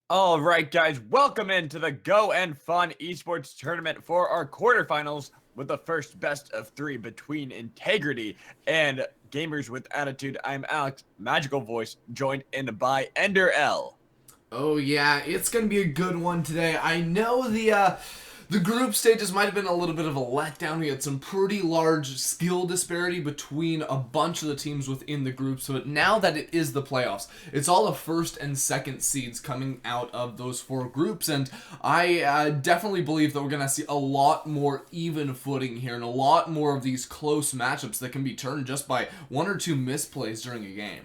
All right, guys, welcome into the Go and Fun esports tournament for our quarterfinals with the first best of three between Integrity and Gamers with Attitude. I'm Alex, Magical Voice, joined in by Ender L. Oh yeah, it's gonna be a good one today. I know the group stages might have been a little bit of a letdown. We had some pretty large skill disparity between a bunch of the teams within the group. So now that it is the playoffs, it's all the first and second seeds coming out of those four groups, and I definitely believe that we're gonna see a lot more even footing here and a lot more of these close matchups that can be turned just by one or two misplays during a game.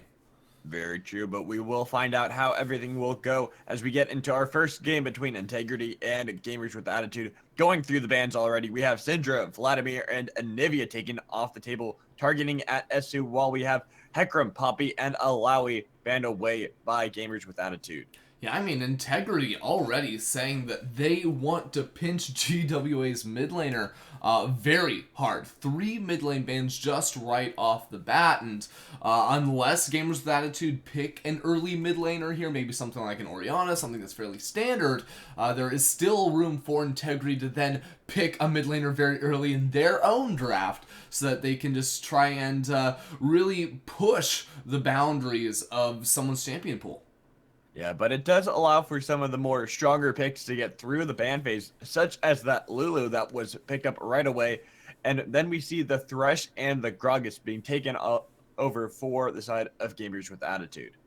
Very true, but we will find out how everything will go as we get into our first game between Integrity and Gamers with Attitude. Going through the bans already, we have Syndra, Vladimir, and Anivia taken off the table, targeting at Esu, while we have Hecarim, Poppy, and Alawi banned away by Gamers with Attitude. Yeah, I mean, Integrity already saying that they want to pinch GWA's mid laner very hard. Three mid lane bans just right off the bat, and unless Gamers with Attitude pick an early mid laner here, maybe something like an Orianna, something that's fairly standard, there is still room for Integrity to then pick a mid laner very early in their own draft so that they can just try and really push the boundaries of someone's champion pool. Yeah, but it does allow for some of the more stronger picks to get through the ban phase, such as that Lulu that was picked up right away. And then we see the Thresh and the Gragas being taken over for the side of Gamers with Attitude.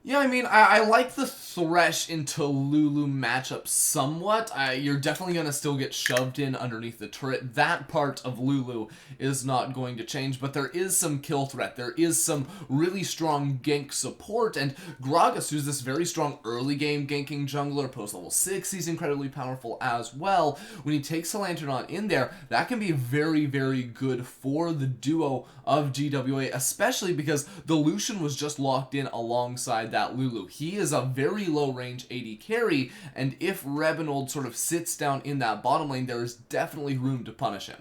Yeah, I mean, I like the Thresh into Lulu matchup somewhat. You're definitely going to still get shoved in underneath the turret. That part of Lulu is not going to change, but there is some kill threat. There is some really strong gank support, and Gragas, who's this very strong early game ganking jungler, post level 6, he's incredibly powerful as well. When he takes a Lantern on in there, that can be very, very good for the duo of GWA, especially because the Lucian was just locked in alongside that Lulu. He is a very low range AD carry, and if Rebinold sort of sits down in that bottom lane, there is definitely room to punish him.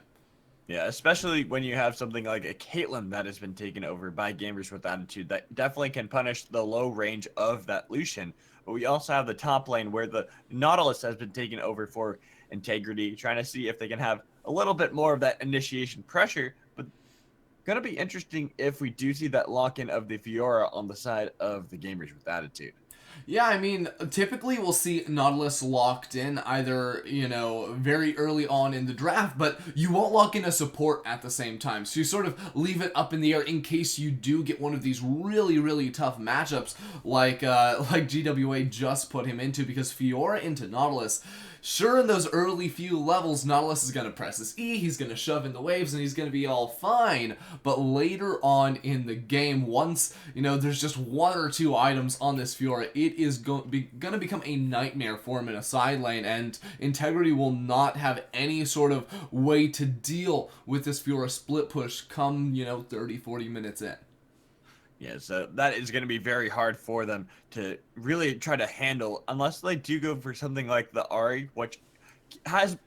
Yeah, especially when you have something like a Caitlyn that has been taken over by Gamers with Attitude that definitely can punish the low range of that Lucian. But we also have the top lane where the Nautilus has been taken over for Integrity, trying to see if they can have a little bit more of that initiation pressure. But going to be interesting if we do see that lock-in of the Fiora on the side of the Gamers with Attitude. Yeah, I mean, typically we'll see Nautilus locked in either, very early on in the draft, but you won't lock in a support at the same time. So you sort of leave it up in the air in case you do get one of these really, really tough matchups like GWA just put him into, because Fiora into Nautilus, sure, in those early few levels, Nautilus is going to press his E, he's going to shove in the waves, and he's going to be all fine. But later on in the game, once, there's just one or two items on this Fiora, it is going to become a nightmare for him in a side lane, and Integrity will not have any sort of way to deal with this Fiora split push come, 30, 40 minutes in. Yeah, so that is going to be very hard for them to really try to handle unless they do go for something like the Ari, which has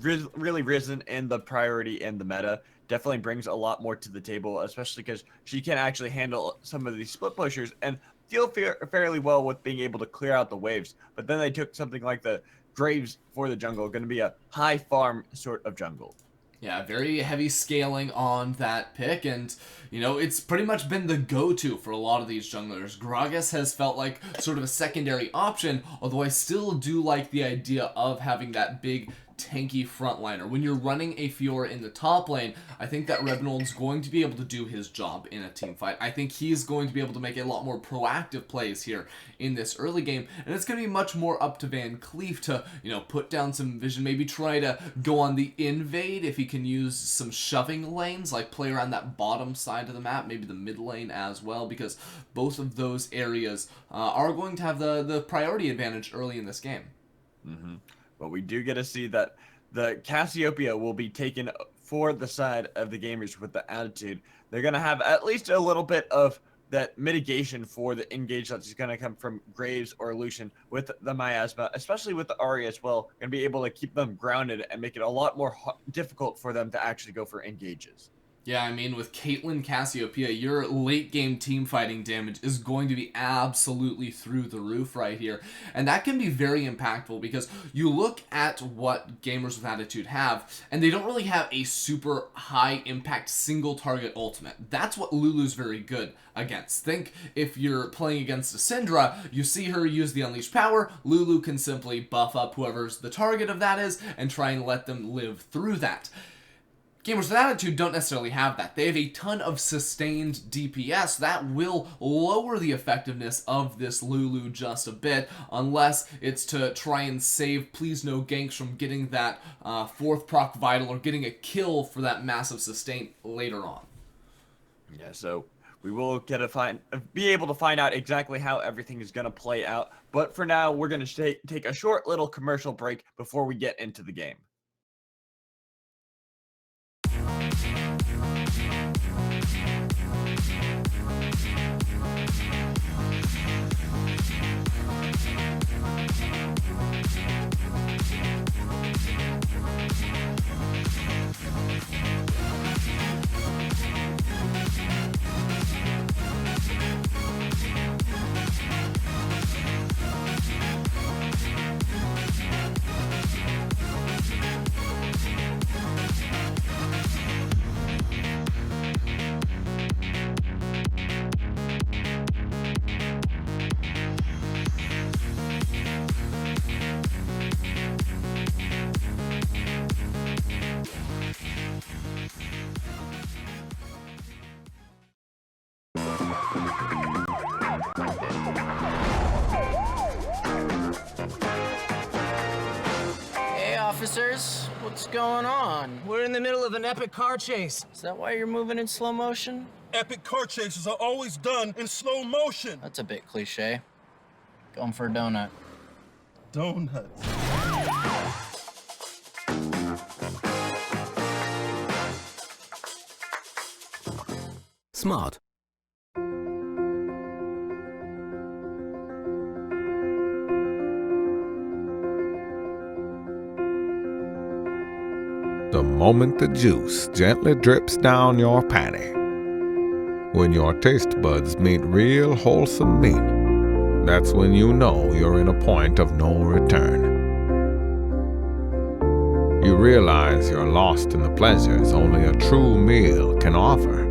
really risen in the priority in the meta. Definitely brings a lot more to the table, especially because she can actually handle some of these split pushers and deal fairly well with being able to clear out the waves. But then they took something like the Graves for the jungle, going to be a high farm sort of jungle. Yeah, very heavy scaling on that pick, and it's pretty much been the go-to for a lot of these junglers. Gragas has felt like sort of a secondary option, although I still do like the idea of having that big tanky frontliner. When you're running a Fiora in the top lane, I think that Rebinold's going to be able to do his job in a team fight. I think he's going to be able to make a lot more proactive plays here in this early game, and it's going to be much more up to Van Cleef to, put down some vision, maybe try to go on the invade if he can use some shoving lanes, like play around that bottom side of the map, maybe the mid lane as well, because both of those areas are going to have the priority advantage early in this game. Mm-hmm. But we do get to see that the Cassiopeia will be taken for the side of the Gamers with the Attitude. They're going to have at least a little bit of that mitigation for the engage that's going to come from Graves or Lucian with the Miasma, especially with the Ari as well. Going to be able to keep them grounded and make it a lot more difficult for them to actually go for engages. Yeah, I mean, with Caitlyn Cassiopeia, your late game team fighting damage is going to be absolutely through the roof right here. And that can be very impactful because you look at what gamers with attitude have, and they don't really have a super high impact single target ultimate. That's what Lulu's very good against. Think if you're playing against a Syndra, you see her use the Unleashed Power, Lulu can simply buff up whoever's the target of that is and try and let them live through that. Gamers with attitude don't necessarily have that. They have a ton of sustained DPS that will lower the effectiveness of this Lulu just a bit, unless it's to try and save Please No Ganks from getting that 4th proc vital or getting a kill for that massive sustain later on. Yeah, so we will be able to find out exactly how everything is going to play out. But for now, we're going to take a short little commercial break before we get into the game. Hey, officers, what's going on? We're in the middle of an epic car chase. Is that why you're moving in slow motion? Epic car chases are always done in slow motion. That's a bit cliche. Going for a donut. Donuts. Smart. The moment the juice gently drips down your patty. When your taste buds meet real wholesome meat, that's when you know you're in a point of no return. You realize you're lost in the pleasures only a true meal can offer.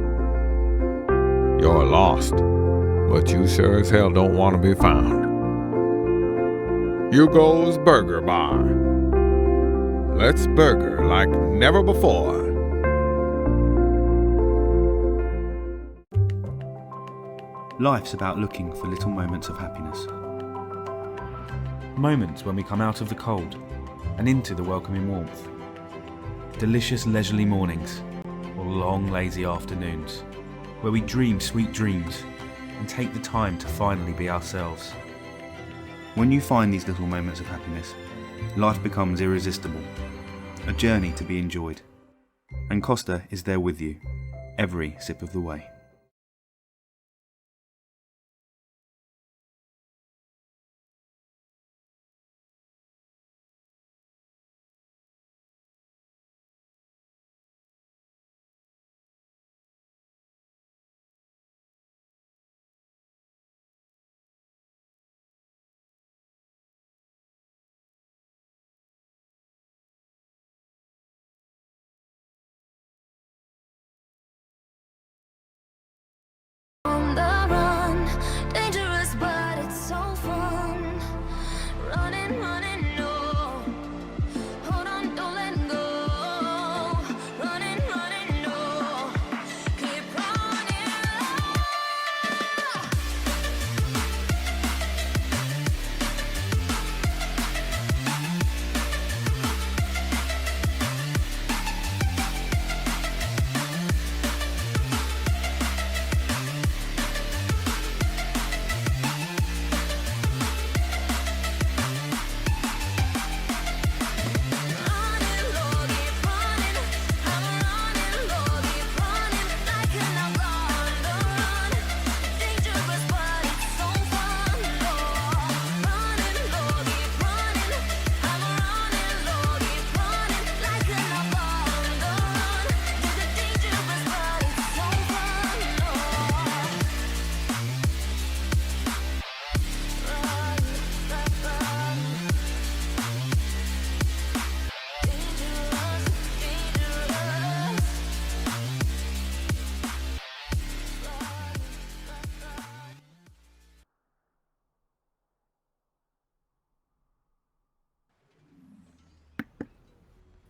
You're lost, but you sure as hell don't want to be found. Hugo's Burger Bar. Let's burger like never before. Life's about looking for little moments of happiness. Moments when we come out of the cold and into the welcoming warmth. Delicious leisurely mornings or long lazy afternoons where we dream sweet dreams and take the time to finally be ourselves. When you find these little moments of happiness, life becomes irresistible, a journey to be enjoyed. And Costa is there with you, every sip of the way.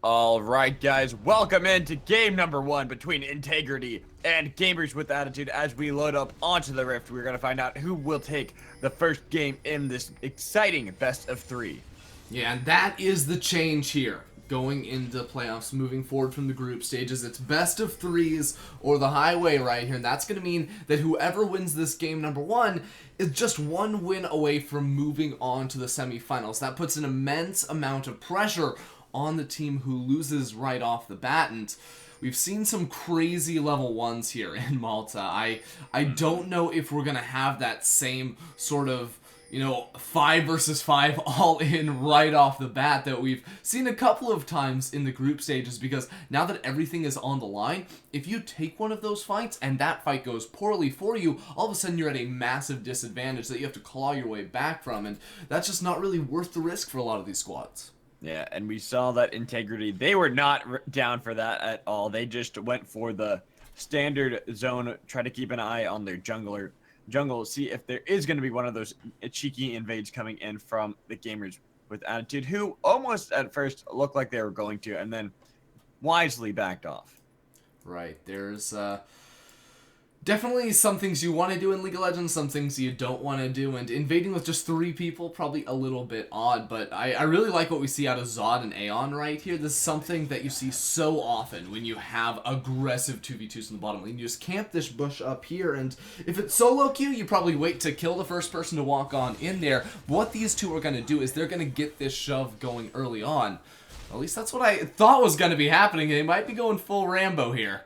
All right, guys, welcome into game number 1 between Integrity and Gamers with Attitude. As we load up onto the Rift, we're going to find out who will take the first game in this exciting best of 3. Yeah, and that is the change here. Going into the playoffs, moving forward from the group stages, it's best of 3s or the highway right here. And that's going to mean that whoever wins this game number 1 is just one win away from moving on to the semifinals. That puts an immense amount of pressure on the team who loses right off the bat. And we've seen some crazy level 1s here in Malta. I don't know if we're going to have that same sort of 5 versus 5 all in right off the bat that we've seen a couple of times in the group stages, because now that everything is on the line, if you take one of those fights and that fight goes poorly for you, all of a sudden you're at a massive disadvantage that you have to claw your way back from, and that's just not really worth the risk for a lot of these squads. Yeah, and we saw that Integrity, they were not down for that at all. They just went for the standard zone, try to keep an eye on their jungle, see if there is going to be one of those cheeky invades coming in from the Gamers with Attitude, who almost at first looked like they were going to, and then wisely backed off. Right, there's definitely some things you want to do in League of Legends, some things you don't want to do, and invading with just 3 people, probably a little bit odd, but I really like what we see out of Zod and Aeon right here. This is something that you see so often when you have aggressive 2v2s in the bottom lane. You just camp this bush up here, and if it's solo queue, you probably wait to kill the first person to walk on in there. What these two are going to do is they're going to get this shove going early on. At least that's what I thought was going to be happening. They might be going full Rambo here.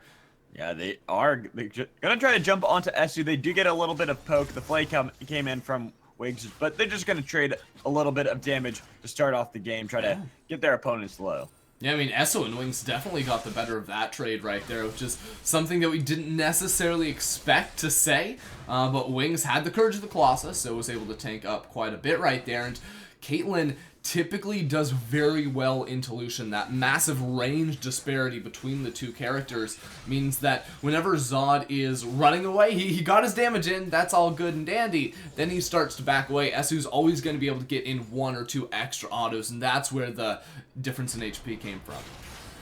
Yeah, they're going to try to jump onto Esu. They do get a little bit of poke. The flay came in from Wiggs, but they're just going to trade a little bit of damage to start off the game, try to get their opponents low. Yeah, I mean, Esso and Wings definitely got the better of that trade right there, which is something that we didn't necessarily expect to say, but Wings had the courage of the Colossus, so was able to tank up quite a bit right there, and Caitlyn typically does very well into Lucian. That massive range disparity between the two characters means that whenever Zod is running away, he got his damage in, that's all good and dandy. Then he starts to back away. Esu's always going to be able to get in 1 or 2 extra autos, and that's where the difference in HP came from.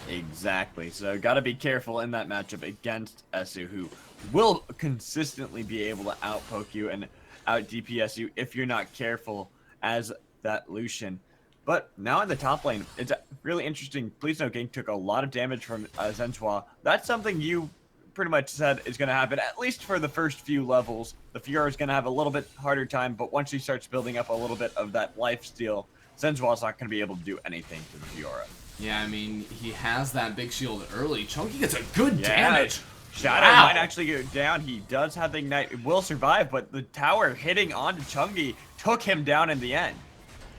Exactly. So got to be careful in that matchup against Esu, who will consistently be able to outpoke you and out DPS you if you're not careful as that Lucian. But now in the top lane, it's really interesting. Please note, Gank took a lot of damage from Zenswa. That's something you pretty much said is going to happen, at least for the first few levels. The Fiora is going to have a little bit harder time, but once he starts building up a little bit of that lifesteal, Zenswa's not going to be able to do anything to the Fiora. Yeah, I mean, he has that big shield early. Chunky gets a good damage. Shadow might actually go down. He does have the Ignite. It will survive, but the tower hitting onto Chunky took him down in the end.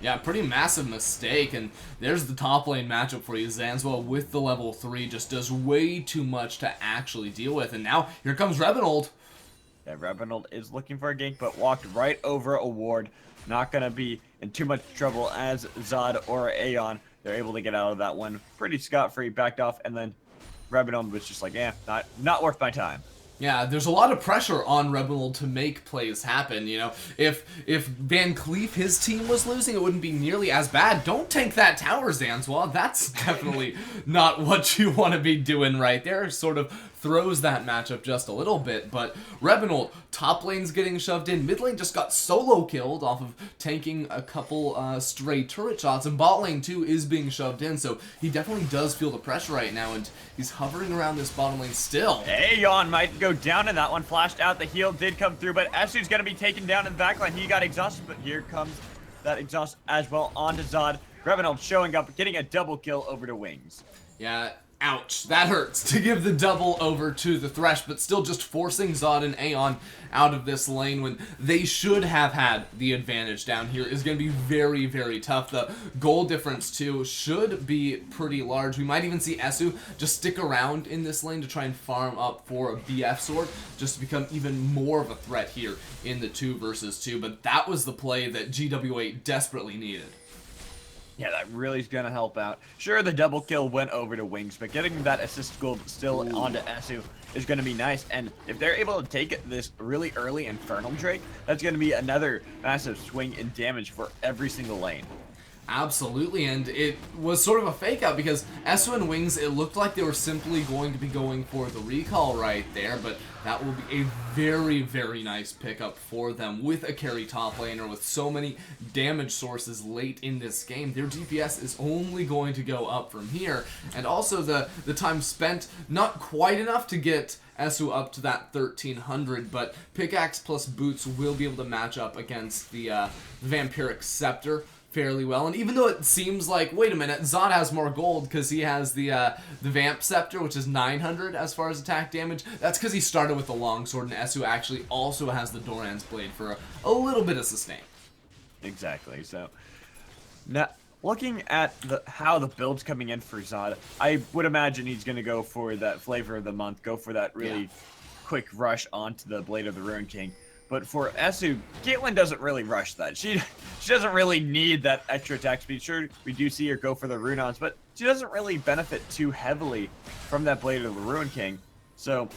Yeah, pretty massive mistake, and there's the top lane matchup for you. Zanzwa with the level 3 just does way too much to actually deal with, and now here comes Rebenold. Yeah, Rebenold is looking for a gank, but walked right over a ward. Not going to be in too much trouble as Zod or Aeon. They're able to get out of that one pretty scot-free, backed off, and then Rebenold was just like, not worth my time. Yeah, there's a lot of pressure on Rebel to make plays happen, If Van Cleef, his team, was losing, it wouldn't be nearly as bad. Don't tank that tower, Zanzwa. That's definitely not what you want to be doing right there. Sort of throws that matchup just a little bit, but Rebenold, top lane's getting shoved in. Mid lane just got solo killed off of tanking a couple stray turret shots, and bot lane too is being shoved in, so he definitely does feel the pressure right now, and he's hovering around this bottom lane still. Aeon might go down in that one, flashed out, the heal did come through, but Esu's going to be taken down in the backline. He got exhausted, but here comes that exhaust as well onto Zod. Rebenold showing up, getting a double kill over to Wings. Yeah, ouch, that hurts to give the double over to the Thresh, but still just forcing Zod and Aeon out of this lane when they should have had the advantage down here is going to be very, very tough. The goal difference, too, should be pretty large. We might even see Esu just stick around in this lane to try and farm up for a BF sword, just to become even more of a threat here in the 2 versus 2, but that was the play that GWA desperately needed. Yeah, that really is going to help out. Sure, the double kill went over to Wings, but getting that assist gold still onto Esu is going to be nice. And if they're able to take this really early Infernal Drake, that's going to be another massive swing in damage for every single lane. Absolutely, and it was sort of a fake out because Esu and Wings, it looked like they were simply going to be going for the recall right there, but that will be a very, very nice pickup for them with a carry top laner with so many damage sources late in this game. Their DPS is only going to go up from here, and also the time spent, not quite enough to get Esu up to that 1300, but Pickaxe plus Boots will be able to match up against the Vampiric Scepter fairly well. And even though it seems like, wait a minute, Zod has more gold because he has the Vamp Scepter, which is 900 as far as attack damage, that's because he started with the Longsword, and Esu actually also has the Doran's Blade for a little bit of sustain. Exactly. So now, looking at how the build's coming in for Zod, I would imagine he's going to go for that flavor of the month, go for that really quick rush onto the Blade of the Ruin King. But for Esu, Caitlyn doesn't really rush that. She doesn't really need that extra attack speed. Sure, we do see her go for the Runons, but she doesn't really benefit too heavily from that Blade of the Ruin King. So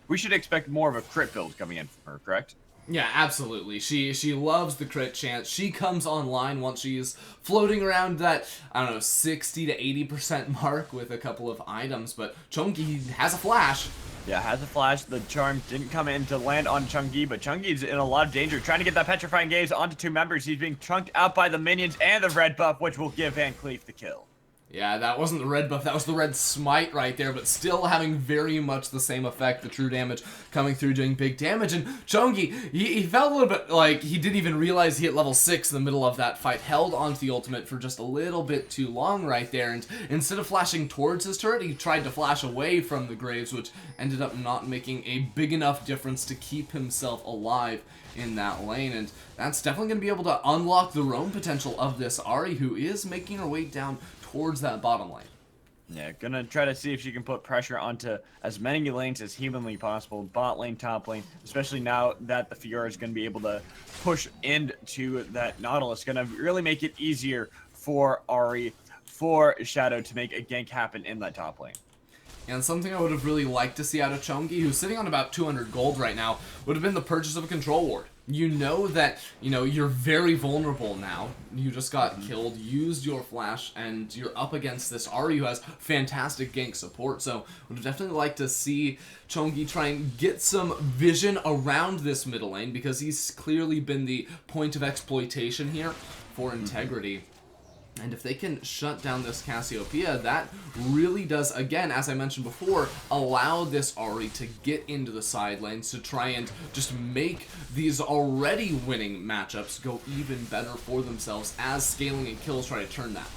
we should expect more of a crit build coming in from her, correct? Yeah, absolutely. She loves the crit chance. She comes online once she's floating around that, I don't know, 60 to 80% mark with a couple of items, but Chunky has a flash. Yeah, has a flash. The charm didn't come in to land on Chunky, but Chunky's in a lot of danger. Trying to get that Petrifying Gaze onto two members. He's being chunked out by the minions and the red buff, which will give Van Cleef the kill. Yeah, that wasn't the red buff, that was the red smite right there, but still having very much the same effect, the true damage coming through doing big damage. And Chunky, he felt a little bit like he didn't even realize he hit level 6 in the middle of that fight, held onto the ultimate for just a little bit too long right there, and instead of flashing towards his turret, he tried to flash away from the Graves, which ended up not making a big enough difference to keep himself alive in that lane, and that's definitely going to be able to unlock the roam potential of this Ahri, who is making her way down towards that bottom lane. Yeah, gonna try to see if she can put pressure onto as many lanes as humanly possible. Bot lane, top lane, especially now that the Fiora is gonna be able to push into that Nautilus. Gonna really make it easier for Ahri, for Shadow to make a gank happen in that top lane. And something I would have really liked to see out of Chunky, who's sitting on about 200 gold right now, would have been the purchase of a control ward. You know that, you're very vulnerable now. You just got killed, used your flash, and you're up against this Ahri who has fantastic gank support. So, would have definitely liked to see Chunky try and get some vision around this middle lane, because he's clearly been the point of exploitation here for Integrity. And if they can shut down this Cassiopeia, that really does, again, as I mentioned before, allow this Ahri to get into the side lanes to try and just make these already winning matchups go even better for themselves as scaling and kills try to turn that.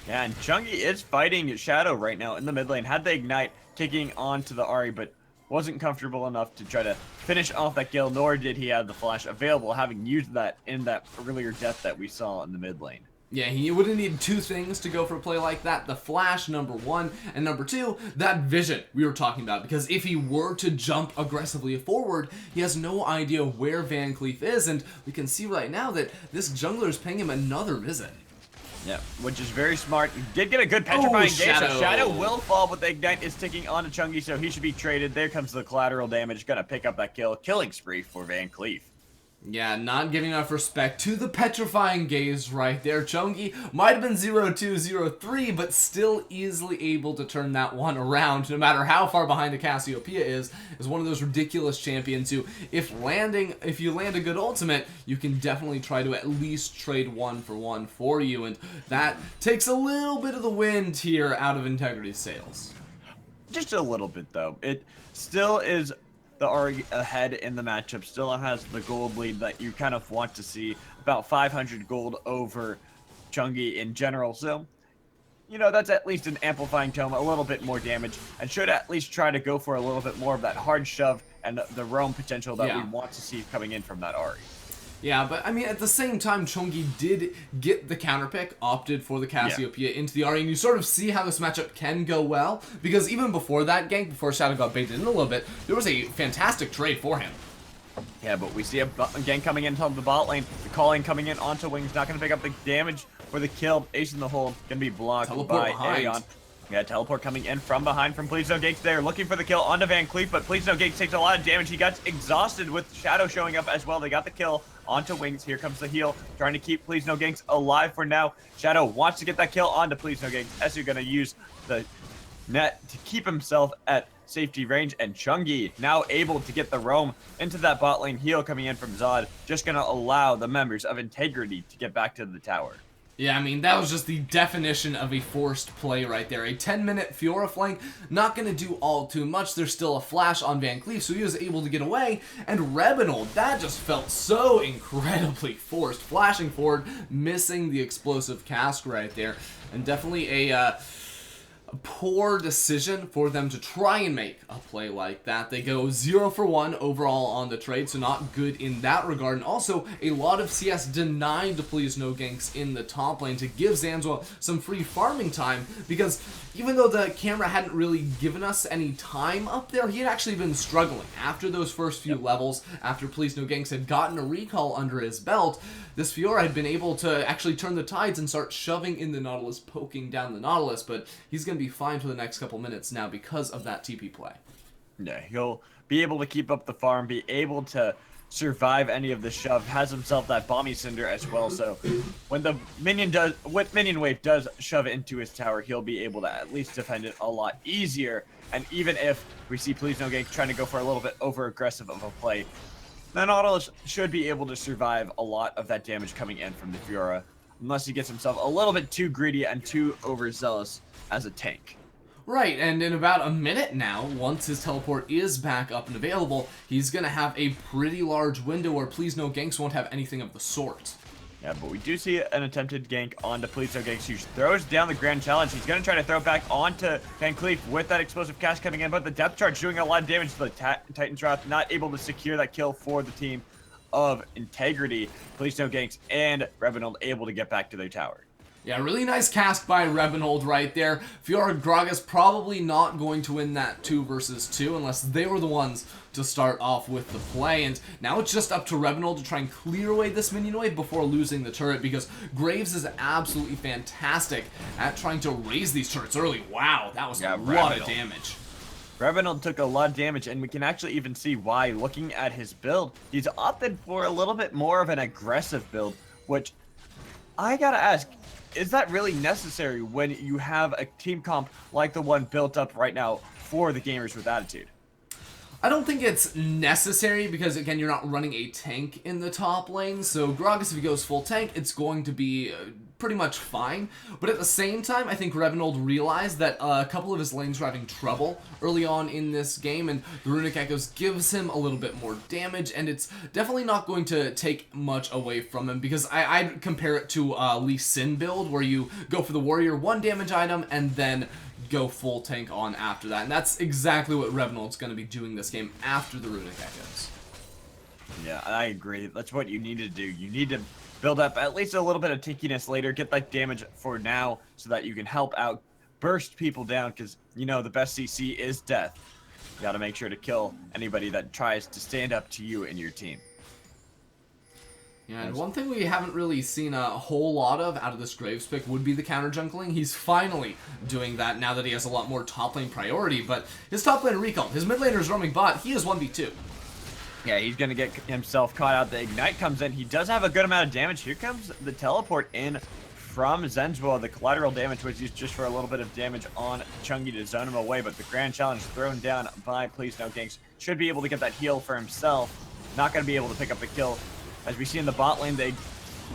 Yeah, and Chunky is fighting Shadow right now in the mid lane. Had the Ignite kicking onto the Ahri, but wasn't comfortable enough to try to finish off that kill, nor did he have the flash available, having used that in that earlier death that we saw in the mid lane. Yeah, he would have needed two things to go for a play like that. The flash, number one, and number two, that vision we were talking about. Because if he were to jump aggressively forward, he has no idea where Van Cleef is, and we can see right now that this jungler is paying him another visit. Yeah, which is very smart. He did get a good Petrifying Gaze, Shadow. so Shadow will fall, but the Ignite is ticking onto Chunky, so he should be traded. There comes the collateral damage. Gonna pick up that kill. Killing spree for Van Cleef. Yeah, not giving enough respect to the Petrifying Gaze right there. Chunky might have been 0-2, 0-3, but still easily able to turn that one around, no matter how far behind the Cassiopeia is one of those ridiculous champions who, if you land a good ultimate, you can definitely try to at least trade 1-for-1 for you, and that takes a little bit of the wind here out of Integrity's sails. Just a little bit, though. It still is the Ahri ahead in the matchup, still has the gold lead that you kind of want to see, about 500 gold over Chunky in general. So, that's at least an amplifying tome, a little bit more damage, and should at least try to go for a little bit more of that hard shove and the roam potential that we want to see coming in from that Ahri. Yeah, but I mean, at the same time, Chunky did get the counter pick, opted for the Cassiopeia into the Ahri, and you sort of see how this matchup can go well, because even before that gank, before Shadow got baited in a little bit, there was a fantastic trade for him. Yeah, but we see a gank coming in from the bot lane, the calling coming in onto Wings, not going to pick up the damage for the kill. Ace in the hole, going to be blocked Teleport by behind. Aeon. Yeah, teleport coming in from behind from Please No Gates there, looking for the kill onto Van Cleef, but Please No Gates takes a lot of damage. He got exhausted with Shadow showing up as well. They got the kill onto Wings. Here comes the heal, trying to keep Please No Gates alive for now. Shadow wants to get that kill onto Please No Gates. Esu gonna use the net to keep himself at safety range, and Chungi now able to get the roam into that bot lane. Heal coming in from Zod, just gonna allow the members of Integrity to get back to the tower. Yeah, I mean, that was just the definition of a forced play right there. A 10-minute Fiora flank, not going to do all too much. There's still a flash on Van Cleef, so he was able to get away. And Rebinold, that just felt so incredibly forced. Flashing forward, missing the explosive cask right there. And definitely a poor decision for them to try and make a play like that. They go 0 for 1 overall on the trade, so not good in that regard. And also, a lot of CS denied to Please No Ganks in the top lane to give Zanzua some free farming time, because even though the camera hadn't really given us any time up there, he had actually been struggling. After those first few levels, after Please No Ganks had gotten a recall under his belt, this Fiora had been able to actually turn the tides and start shoving in the Nautilus, poking down the Nautilus, but he's going to be fine for the next couple minutes now because of that TP play. Yeah, he'll be able to keep up the farm, be able to survive any of the shove, has himself that Bomby Cinder as well, so when the minion wave does shove into his tower, he'll be able to at least defend it a lot easier. And even if we see Please No Gank trying to go for a little bit over aggressive of a play, the Nautilus should be able to survive a lot of that damage coming in from the Fiora, unless he gets himself a little bit too greedy and too overzealous as a tank. Right, and in about a minute now, once his teleport is back up and available, he's going to have a pretty large window where Please No Ganks won't have anything of the sort. Yeah, but we do see an attempted gank onto Please No Ganks, who throws down the Grand Challenge. He's going to try to throw it back onto Van Cleef with that explosive cast coming in, but the depth charge doing a lot of damage to the Titan's Wrath, not able to secure that kill for the team of Integrity. Please No Ganks and Rebinold able to get back to their tower. Yeah, really nice cast by Rebinold right there. Fiora Gragas probably not going to win that 2 versus 2 unless they were the ones to start off with the play. And now it's just up to Rebinold to try and clear away this minion wave before losing the turret, because Graves is absolutely fantastic at trying to raise these turrets early. Wow, that was a lot of damage. Rebinold took a lot of damage, and we can actually even see why. Looking at his build, he's opted for a little bit more of an aggressive build, which I gotta ask, is that really necessary when you have a team comp like the one built up right now for the gamers with attitude? I don't think it's necessary because, again, you're not running a tank in the top lane. So Gragas, if he goes full tank, it's going to be pretty much fine. But at the same time, I think Rebinold realized that a couple of his lanes were having trouble early on in this game, and the Runic Echoes gives him a little bit more damage, and it's definitely not going to take much away from him, because I'd compare it to Lee Sin build, where you go for the warrior 1 damage item and then go full tank on after that. And that's exactly what Rebinold's going to be doing this game after the Runic Echoes. Yeah, I agree. That's what you need to do. You need to build up at least a little bit of tinkiness later, get that damage for now so that you can help out, burst people down, because, you know, the best CC is death. You got to make sure to kill anybody that tries to stand up to you and your team. Yeah, and one thing we haven't really seen a whole lot of out of this Graves pick would be the counter jungling. He's finally doing that now that he has a lot more top lane priority, but his top lane recall, his mid laner is roaming bot, he is 1v2. Yeah, he's going to get himself caught out. The Ignite comes in. He does have a good amount of damage. Here comes the teleport in from Zenzua. The collateral damage was used just for a little bit of damage on Chungi to zone him away, but the Grand Challenge thrown down by Please No Ganks should be able to get that heal for himself. Not going to be able to pick up the kill. As we see in the bot lane, they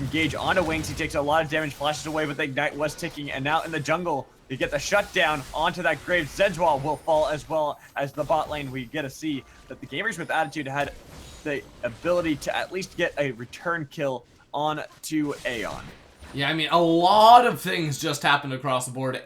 engage onto Wings. He takes a lot of damage, flashes away, but the Ignite was ticking. And now in the jungle, they get the shutdown onto that Graves. Zenzua will fall as well as the bot lane. We get to see that the gamers with attitude had the ability to at least get a return kill on to Aeon. Yeah, I mean, a lot of things just happened across the board.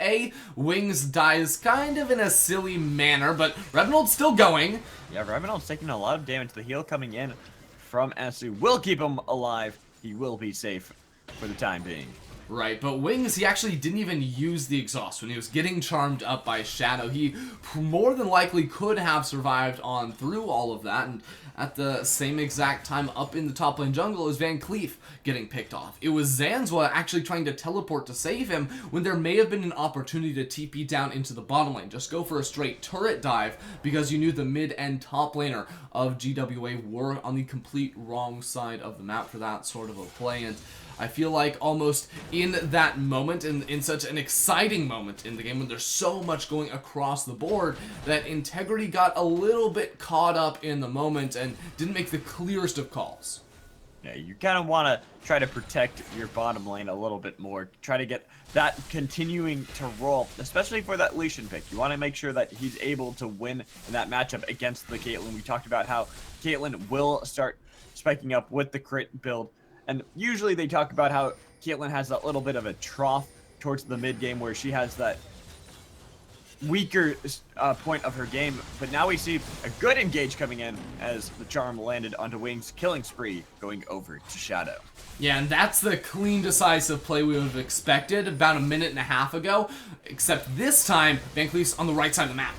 Wings dies kind of in a silly manner, but Rebinold's still going. Yeah, Rebinold's taking a lot of damage. The heal coming in from Esu will keep him alive. He will be safe for the time being. Right, but Wings, he actually didn't even use the exhaust when he was getting charmed up by Shadow. He more than likely could have survived on through all of that, and at the same exact time up in the top lane jungle is Van Cleef getting picked off. It was Zanzua actually trying to teleport to save him when there may have been an opportunity to TP down into the bottom lane. Just go for a straight turret dive because you knew the mid and top laner of GWA were on the complete wrong side of the map for that sort of a play. And I feel like almost in that moment, in such an exciting moment in the game when there's so much going across the board, that Integrity got a little bit caught up in the moment and didn't make the clearest of calls. Yeah, you kind of want to try to protect your bottom lane a little bit more. Try to get that continuing to roll, especially for that Lucian pick. You want to make sure that he's able to win in that matchup against the Caitlyn. We talked about how Caitlyn will start spiking up with the crit build. And usually they talk about how Caitlyn has that little bit of a trough towards the mid game where she has that weaker point of her game. But now we see a good engage coming in as the charm landed onto Wings, killing spree going over to Shadow. Yeah, and that's the clean, decisive play we would have expected about a minute and a half ago, except this time Van Cleef's on the right side of the map.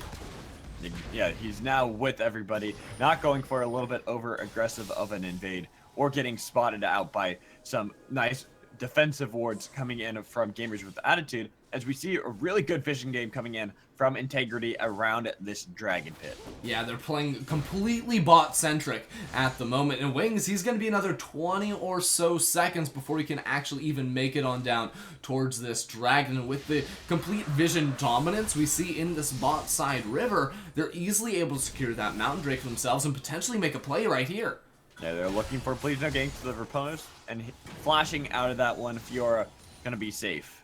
Yeah, he's now with everybody, not going for a little bit over aggressive of an invade, or getting spotted out by some nice defensive wards coming in from gamers with attitude, as we see a really good fishing game coming in from Integrity around this dragon pit. Yeah, they're playing completely bot-centric at the moment. And Wings, he's going to be another 20 or so seconds before he can actually even make it on down towards this dragon. And with the complete vision dominance we see in this bot side river, they're easily able to secure that mountain drake themselves and potentially make a play right here. Yeah, they're looking for please no gank to the riposte, and flashing out of that one, Fiora gonna be safe.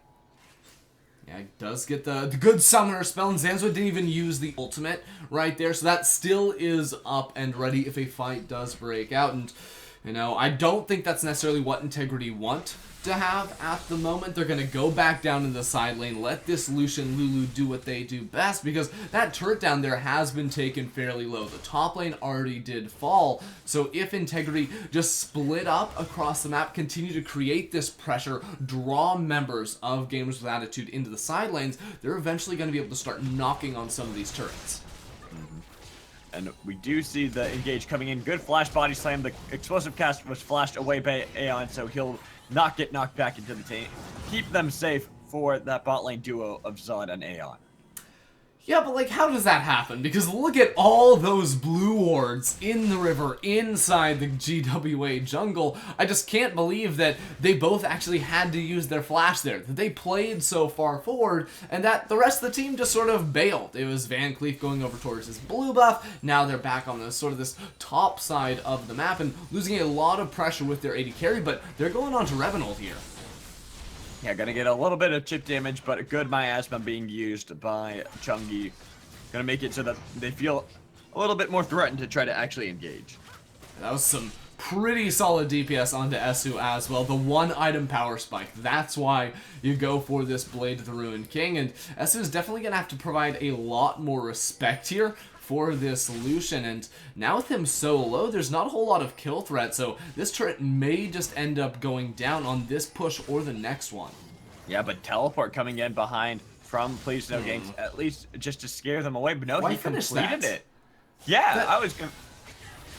Yeah, he does get the good summoner spell, and Zanzua didn't even use the ultimate right there, so that still is up and ready if a fight does break out. And, you know, I don't think that's necessarily what Integrity want to have at the moment. They're going to go back down in the side lane, let this Lucian Lulu do what they do best, because that turret down there has been taken fairly low. The top lane already did fall, so if Integrity just split up across the map, continue to create this pressure, draw members of Gamers with Attitude into the side lanes, they're eventually going to be able to start knocking on some of these turrets. And we do see the engage coming in. Good flash body slam. The explosive cast was flashed away by Aeon, so he'll not get knocked back into the tank. Keep them safe for that bot lane duo of Zod and Aeon. Yeah, but like, how does that happen? Because look at all those blue wards in the river, inside the GWA jungle. I just can't believe that they both actually had to use their flash there, that they played so far forward, and that the rest of the team just sort of bailed. It was Van Cleef going over towards his blue buff, now they're back on this top side of the map, and losing a lot of pressure with their AD carry, but they're going on to Revenant here. Yeah, gonna get a little bit of chip damage, but a good miasma being used by Chungi. Gonna make it so that they feel a little bit more threatened to try to actually engage. That was some pretty solid DPS onto Esu as well. The one item power spike. That's why you go for this Blade of the Ruined King. And Esu is definitely gonna have to provide a lot more respect here for this Lucian, and now with him so low, there's not a whole lot of kill threat, so this turret may just end up going down on this push or the next one. Yeah, but teleport coming in behind from Please No Ganks, at least just to scare them away, but no, Why he finish completed that? it. Yeah, I was gonna...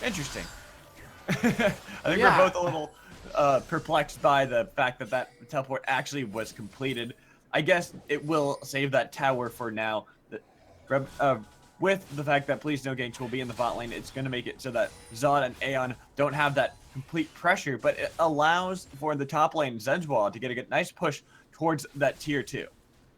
Interesting. I think Yeah. we're both a little perplexed by the fact that that teleport actually was completed. I guess it will save that tower for now. With the fact that Please No Ganks will be in the bot lane, it's going to make it so that Zod and Aeon don't have that complete pressure, but it allows for the top lane, Zenzwa, to get a nice push towards that tier 2.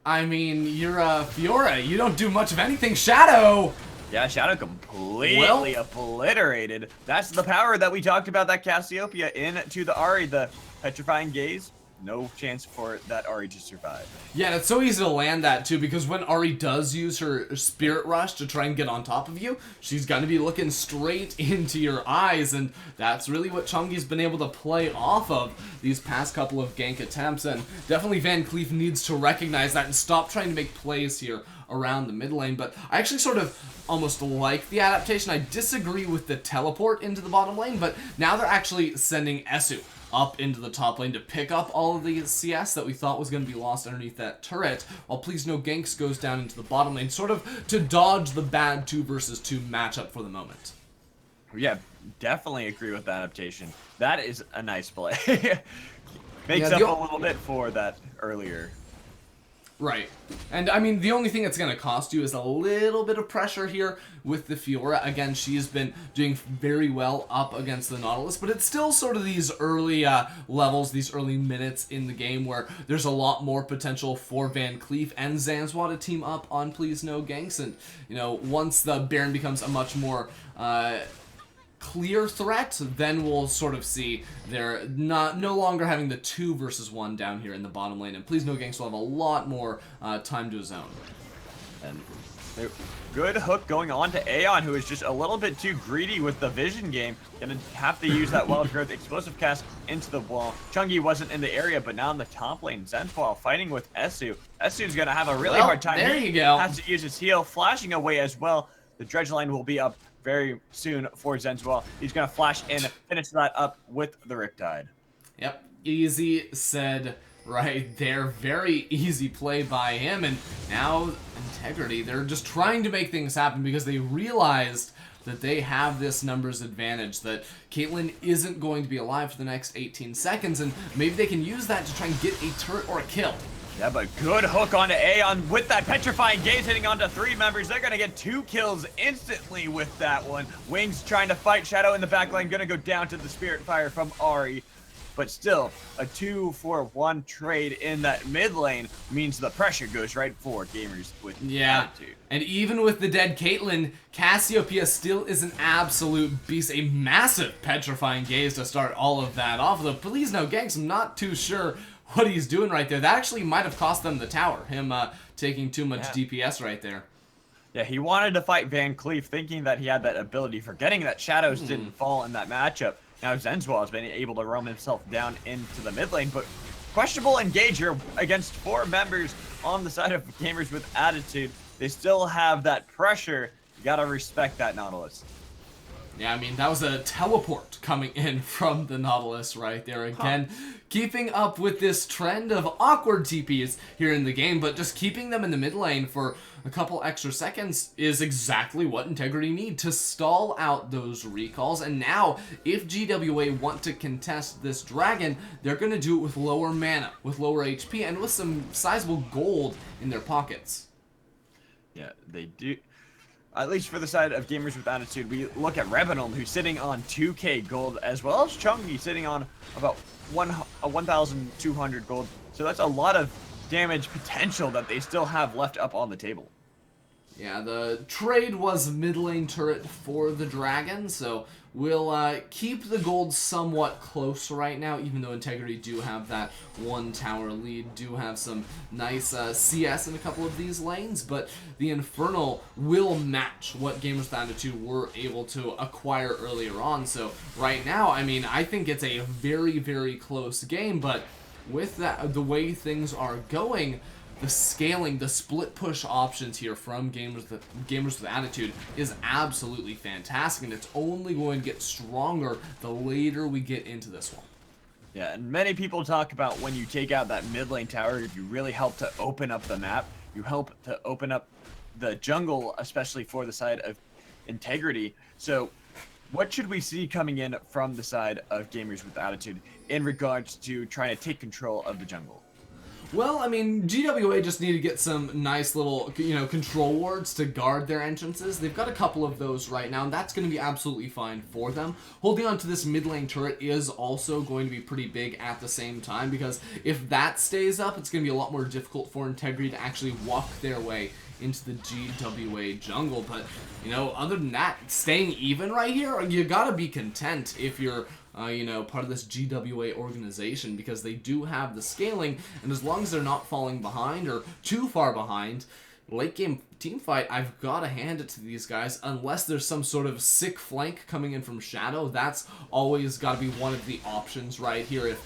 I mean, you're Fiora, you don't do much of anything. Shadow! Yeah, Shadow completely obliterated. That's the power that we talked about, that Cassiopeia into the Ahri, the Petrifying Gaze. No chance for that Ahri to survive. Yeah, and it's so easy to land that too, because when Ahri does use her Spirit Rush to try and get on top of you, she's gonna be looking straight into your eyes, and that's really what Chungi's been able to play off of these past couple of gank attempts, and definitely Van Cleef needs to recognize that and stop trying to make plays here around the mid lane. But I actually sort of almost like the adaptation. I disagree with the teleport into the bottom lane, but now they're actually sending Esu up into the top lane to pick up all of the CS that we thought was going to be lost underneath that turret, while Please No Ganks goes down into the bottom lane, sort of to dodge the bad 2 versus 2 matchup for the moment. Yeah, definitely agree with that adaptation. That is a nice play. Makes Yeah, up a little bit for that earlier. Right. And, I mean, the only thing it's going to cost you is a little bit of pressure here with the Fiora. Again, she's been doing very well up against the Nautilus, but it's still sort of these early levels, these early minutes in the game where there's a lot more potential for Van Cleef and Zanzwa to team up on Please No Ganks. And, you know, once the Baron becomes a much more clear threat, then we'll sort of see they're no longer having the 2 versus 1 down here in the bottom lane, and Please No Ganks will have a lot more time to his own. And good hook going on to Aeon, who is just a little bit too greedy with the vision game. Gonna have to use that wild growth explosive cast into the wall. Chungi wasn't in the area, but now in the top lane, Zenfall fighting with Esu. Esu's gonna have a really hard time. There you go. Has to use his heal, flashing away as well. The dredge line will be up very soon for Zenzuel. He's going to flash in, finish that up with the Riptide. Yep, easy said right there. Very easy play by him. And now Integrity, they're just trying to make things happen because they realized that they have this numbers advantage, that Caitlyn isn't going to be alive for the next 18 seconds, and maybe they can use that to try and get a turret or a kill. Yeah, but good hook onto Aeon with that petrifying gaze hitting onto 3 members. They're going to get 2 kills instantly with that one. Wings trying to fight Shadow in the back lane, going to go down to the Spirit Fire from Ahri. But still, a 2-for-1 trade in that mid lane means the pressure goes right for gamers with attitude. And even with the dead Caitlyn, Cassiopeia still is an absolute beast. A massive petrifying gaze to start all of that off. Though, Please No Ganks, I'm not too sure what he's doing right there. That actually might have cost them the tower, him taking too much DPS right there. Yeah, he wanted to fight Van Cleef, thinking that he had that ability, forgetting that Shadows didn't fall in that matchup. Now Zenzuel has been able to roam himself down into the mid lane, but questionable engager against 4 members on the side of gamers with attitude. They still have that pressure. You gotta respect that, Nautilus. Yeah, I mean, that was a teleport coming in from the Nautilus right there. Again, keeping up with this trend of awkward TPs here in the game, but just keeping them in the mid lane for a couple extra seconds is exactly what Integrity need to stall out those recalls. And now, if GWA want to contest this dragon, they're going to do it with lower mana, with lower HP, and with some sizable gold in their pockets. Yeah, they do. At least for the side of gamers with attitude, we look at Revenant, who's sitting on 2k gold, as well as Chungi sitting on about 1,200 gold. So that's a lot of damage potential that they still have left up on the table. Yeah, the trade was mid lane turret for the dragon, so we'll keep the gold somewhat close right now, even though Integrity do have that 1 tower lead, do have some nice CS in a couple of these lanes, but the Infernal will match what Gamers with Attitude were able to acquire earlier on. So right now, I mean, I think it's a very, very close game, but with that, the way things are going, the scaling, the split push options here from gamers with attitude is absolutely fantastic, and it's only going to get stronger the later we get into this one. Yeah, and many people talk about when you take out that mid lane tower, you really help to open up the map. You help to open up the jungle, especially for the side of Integrity. So what should we see coming in from the side of gamers with attitude in regards to trying to take control of the jungle? Well, I mean, GWA just need to get some nice little, control wards to guard their entrances. They've got a couple of those right now, and that's going to be absolutely fine for them. Holding on to this mid lane turret is also going to be pretty big at the same time, because if that stays up, it's going to be a lot more difficult for Integrity to actually walk their way into the GWA jungle. But, other than that, staying even right here, you gotta be content if you're part of this GWA organization, because they do have the scaling, and as long as they're not falling behind or too far behind, late game team fight, I've got to hand it to these guys. Unless there's some sort of sick flank coming in from Shadow, that's always got to be one of the options right here. If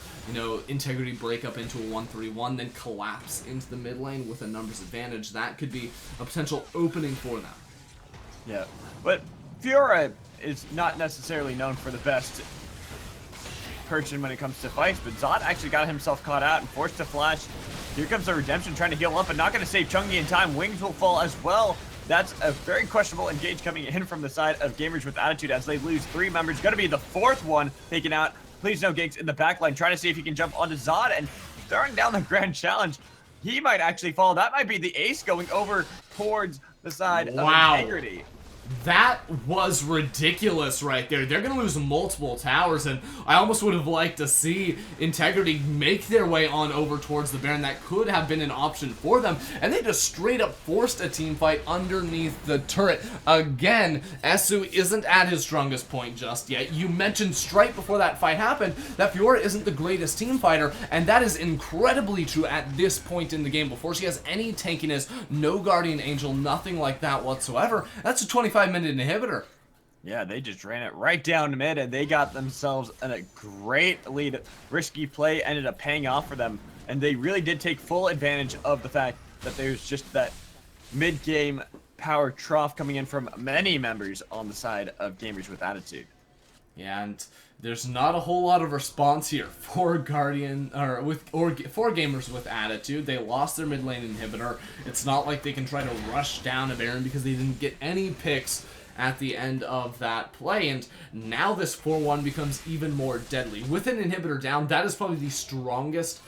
Integrity break up into a 1-3-1, then collapse into the mid lane with a numbers advantage, that could be a potential opening for them. Yeah, but Fiora is not necessarily known for the best person when it comes to fights, but Zod actually got himself caught out and forced to flash. Here comes the Redemption trying to heal up, but not going to save Chungi in time. Wings will fall as well. That's a very questionable engage coming in from the side of Gamers with Attitude as they lose 3 members. Going to be the 4th one taken out. Please no Ginks in the backline, trying to see if he can jump onto Zod and throwing down the grand challenge. He might actually fall. That might be the ace going over towards the side of Integrity. That was ridiculous right there. They're going to lose multiple towers, and I almost would have liked to see Integrity make their way on over towards the Baron. That could have been an option for them, and they just straight up forced a team fight underneath the turret. Again, Esu isn't at his strongest point just yet. You mentioned straight before that fight happened that Fiora isn't the greatest team fighter, and that is incredibly true at this point in the game. Before she has any tankiness, no Guardian Angel, nothing like that whatsoever. That's a 25-minute inhibitor. Yeah, they just ran it right down to mid, and they got themselves a great lead. Risky play ended up paying off for them, and they really did take full advantage of the fact that there's just that mid-game power trough coming in from many members on the side of Gamers with Attitude. Yeah, and there's not a whole lot of response here for for Gamers with Attitude. They lost their mid lane inhibitor. It's not like they can try to rush down a Baron because they didn't get any picks at the end of that play, and now this 4-1 becomes even more deadly. With an inhibitor down, that is probably the strongest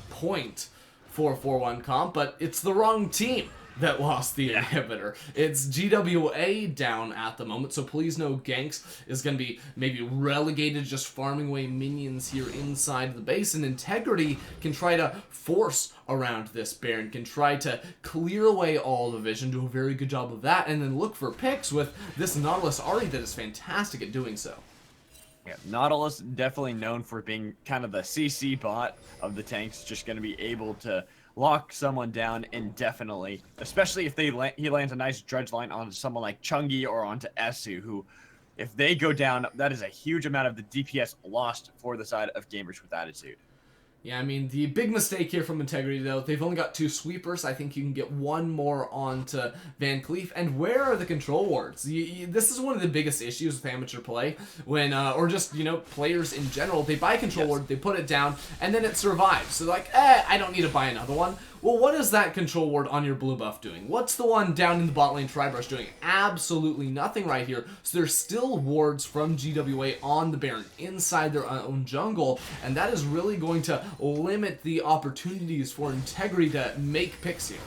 point for 4-1 comp, but it's the wrong team that lost the inhibitor. It's GWA down at the moment, so Please No Ganks is going to be maybe relegated, just farming away minions here inside the base, and Integrity can try to force around this Baron, can try to clear away all the vision, do a very good job of that, and then look for picks with this Nautilus Ahri that is fantastic at doing so. Yeah, Nautilus definitely known for being kind of the CC bot of the tanks, just going to be able to lock someone down indefinitely, especially if he lands a nice dredge line onto someone like Chungi or onto Esu, who, if they go down, that is a huge amount of the DPS lost for the side of Gamers with Attitude. Yeah, I mean, the big mistake here from Integrity, though, they've only got 2 sweepers. I think you can get 1 more onto Van Cleef. And where are the control wards? This is one of the biggest issues with amateur play, when, or just, you know, players in general. They buy a control ward, they put it down, and then it survives. So, like, I don't need to buy another one. Well, what is that control ward on your blue buff doing? What's the one down in the bot lane Tribrush doing? Absolutely nothing right here. So there's still wards from GWA on the Baron inside their own jungle, and that is really going to limit the opportunities for Integrity to make picks here.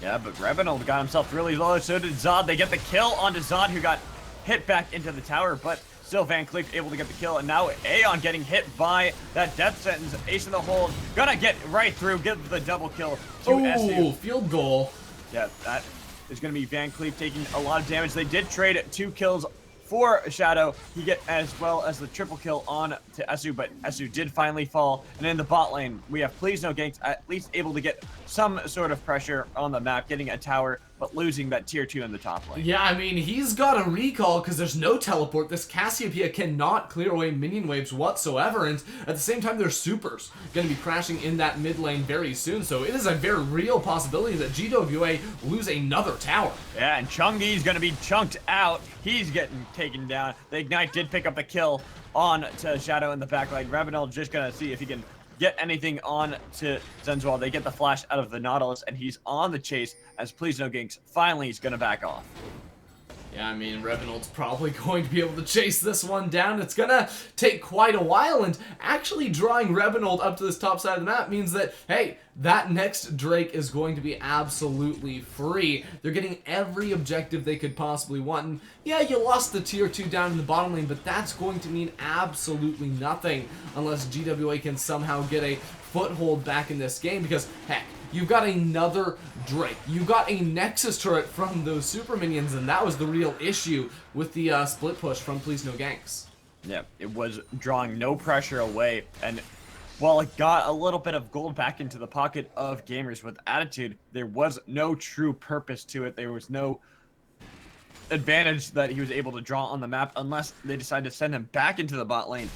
Yeah, but Revenant got himself really low, so did Zod. They get the kill onto Zod, who got hit back into the tower, but still Van Cleef able to get the kill, and now Aeon getting hit by that death sentence. Ace in the hole, gonna get right through, give the double kill to Ooh, field goal. Yeah, that is gonna be Van Cleef taking a lot of damage. They did trade 2 kills for Shadow. He get as well as the triple kill on to Esu, but Esu did finally fall. And in the bot lane, we have Please No Ganks at least able to get some sort of pressure on the map, getting a tower, but losing that tier 2 in the top lane. Yeah, I mean, he's got a recall because there's no teleport. This Cassiopeia cannot clear away minion waves whatsoever, and at the same time, their supers going to be crashing in that mid lane very soon, so it is a very real possibility that GWA lose another tower. Yeah, and Chungi's going to be chunked out. He's getting taken down. The Ignite did pick up the kill on to Shadow in the back line. Revenant just going to see if he can get anything on to Zenzual. They get the flash out of the Nautilus, and he's on the chase as Please No Ginks finally is going to back off. Yeah, I mean, Revenant's probably going to be able to chase this one down. It's gonna take quite a while, and actually drawing Revenant up to this top side of the map means that, hey, that next Drake is going to be absolutely free. They're getting every objective they could possibly want, and yeah, you lost the tier 2 down in the bottom lane, but that's going to mean absolutely nothing unless GWA can somehow get a foothold back in this game, because, heck, you've got another Drake. You got a Nexus turret from those super minions, and that was the real issue with the split push from Please No Ganks. Yeah, it was drawing no pressure away, and while it got a little bit of gold back into the pocket of Gamers with Attitude, there was no true purpose to it. There was no advantage that he was able to draw on the map unless they decide to send him back into the bot lane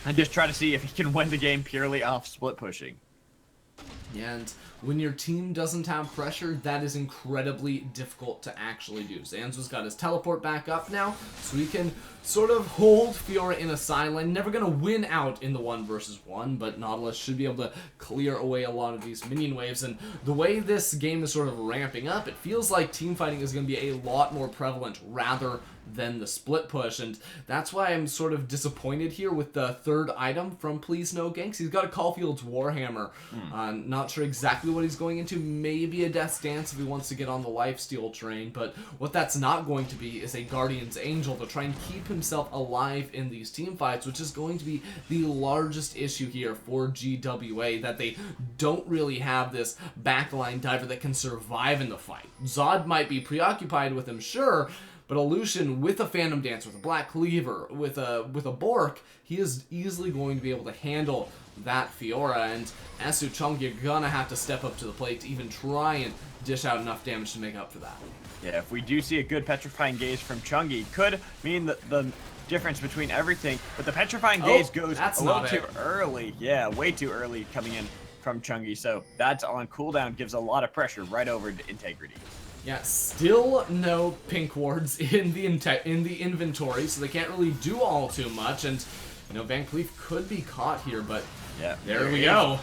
and just try to see if he can win the game purely off split pushing. And when your team doesn't have pressure, that is incredibly difficult to actually do. Zanzu's got his teleport back up now, so he can sort of hold Fiora in a sideline. Never going to win out in the 1 versus 1, but Nautilus should be able to clear away a lot of these minion waves. And the way this game is sort of ramping up, it feels like team fighting is going to be a lot more prevalent rather than the split push, and that's why I'm sort of disappointed here with the third item from Please No Ganks. He's got a Caulfield's Warhammer. Not sure exactly what he's going into. Maybe a Death's Dance if he wants to get on the lifesteal train, but what that's not going to be is a Guardian's Angel to try and keep himself alive in these team fights, which is going to be the largest issue here for GWA, that they don't really have this backline diver that can survive in the fight. Zod might be preoccupied with him, sure, but a Lucian with a Phantom Dance, with a Black Cleaver, with a Bork, he is easily going to be able to handle that Fiora, and Esu Chung, you're gonna have to step up to the plate to even try and dish out enough damage to make up for that. Yeah, if we do see a good Petrifying Gaze from Chungi, could mean that the difference between everything, but the Petrifying Gaze goes a little too early. Yeah, way too early coming in from Chungi, so that's on cooldown, gives a lot of pressure right over to Integrity. Yeah, still no pink wards in the inventory, so they can't really do all too much. And you know, Van Cleef could be caught here, but yeah, there we go.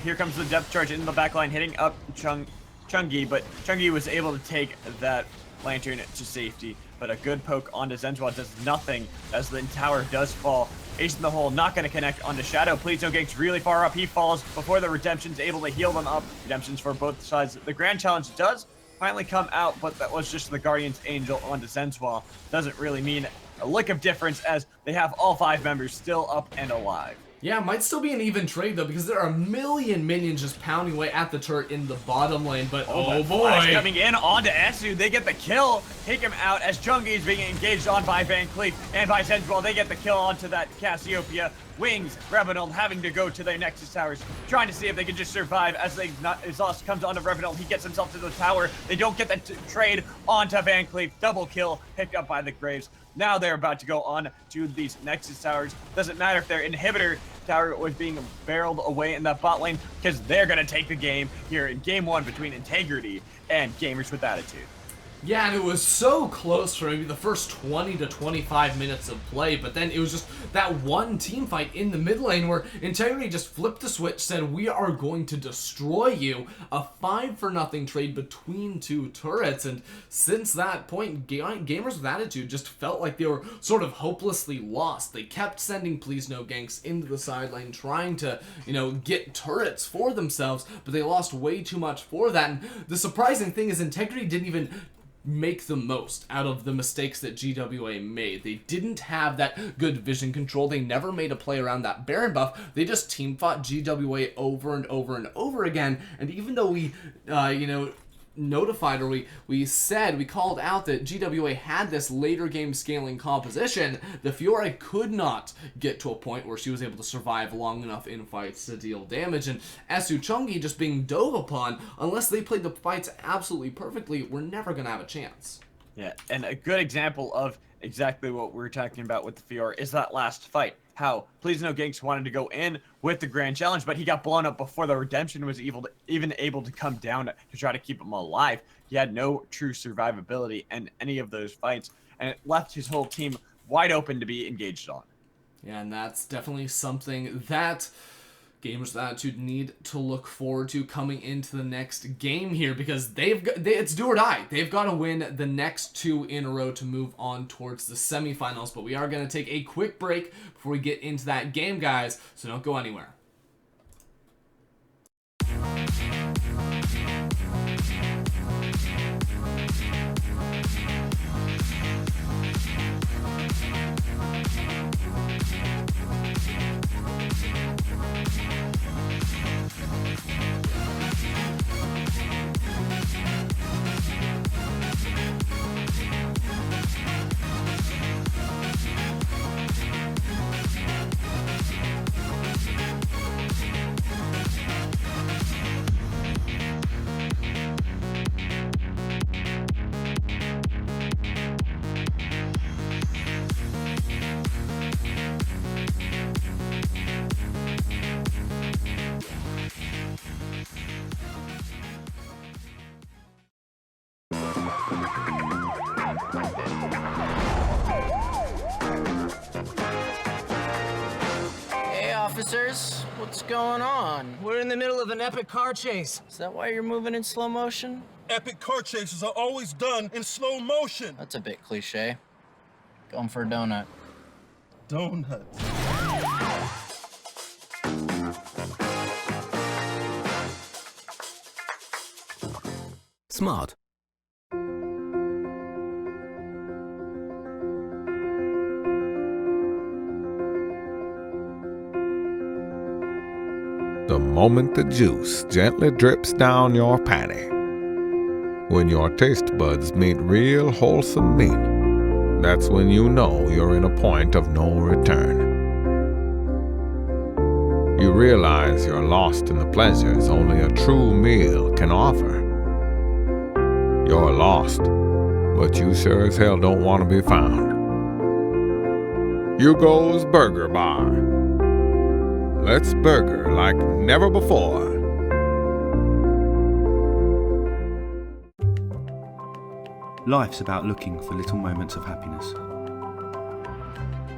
Here comes the depth charge in the backline, hitting up Chungi, but Chungi was able to take that lantern to safety. But a good poke onto Zenzwa does nothing as the tower does fall. Ace in the hole, not going to connect onto Shadow. Please No Ganks really far up. He falls before the Redemption's able to heal them up. Redemptions for both sides. The Grand Challenge does finally come out, but that was just the Guardian's Angel onto Zenzwa. Doesn't really mean a lick of difference as they have all 5 members still up and alive. Yeah, it might still be an even trade though, because there are a million minions just pounding away at the turret in the bottom lane, but oh boy. Coming in onto Esu, they get the kill, take him out as Chungi is being engaged on by Van Cleef and by Zenzwa. They get the kill onto that Cassiopeia. Wings, Revenant having to go to their Nexus towers, trying to see if they can just survive as Exhaust comes onto Revenant. He gets himself to the tower. They don't get the trade onto Van Cleef. Double kill picked up by the Graves. Now they're about to go on to these Nexus towers. Doesn't matter if their inhibitor tower was being barreled away in that bot lane, because they're going to take the game here in game 1 between Integrity and Gamers with Attitude. Yeah, and it was so close for maybe the first 20 to 25 minutes of play, but then it was just that one team fight in the mid lane where Integrity just flipped the switch, said, we are going to destroy you. A 5-for-0 trade between 2 turrets, and since that point, Gamers with Attitude just felt like they were sort of hopelessly lost. They kept sending Please No Ganks into the side lane, trying to, you know, get turrets for themselves, but they lost way too much for that. And the surprising thing is Integrity didn't even make the most out of the mistakes that GWA made. They didn't have that good vision control. They never made a play around that Baron buff. They just team fought GWA over and over and over again. And even though we, notified, or we called out that GWA had this later game scaling composition, the Fiora could not get to a point where she was able to survive long enough in fights to deal damage, and Esu Chungi just being dove upon, unless they played the fights absolutely perfectly, we're never gonna have a chance. Yeah, and a good example of exactly what we're talking about with the Fiora is that last fight. How Please No Ganks wanted to go in with the Grand Challenge, but he got blown up before the Redemption was even able to come down to try to keep him alive. He had no true survivability in any of those fights, and it left his whole team wide open to be engaged on. Yeah, and that's definitely something that Gamers with Attitude need to look forward to coming into the next game here, because it's do or die. They've got to win the next 2 in a row to move on towards the semifinals. But we are going to take a quick break before we get into that game, guys, so don't go anywhere. officers, what's going on? We're in the middle of an epic car chase. Is that why you're moving in slow motion? Epic car chases are always done in slow motion. That's a bit cliche. Going for a donut. Donut. Smart. The moment the juice gently drips down your patty. When your taste buds meet real wholesome meat, that's when you know you're in a point of no return. You realize you're lost in the pleasures only a true meal can offer. You're lost, but you sure as hell don't want to be found. Hugo's Burger Bar. Let's burger like never before. Life's about looking for little moments of happiness.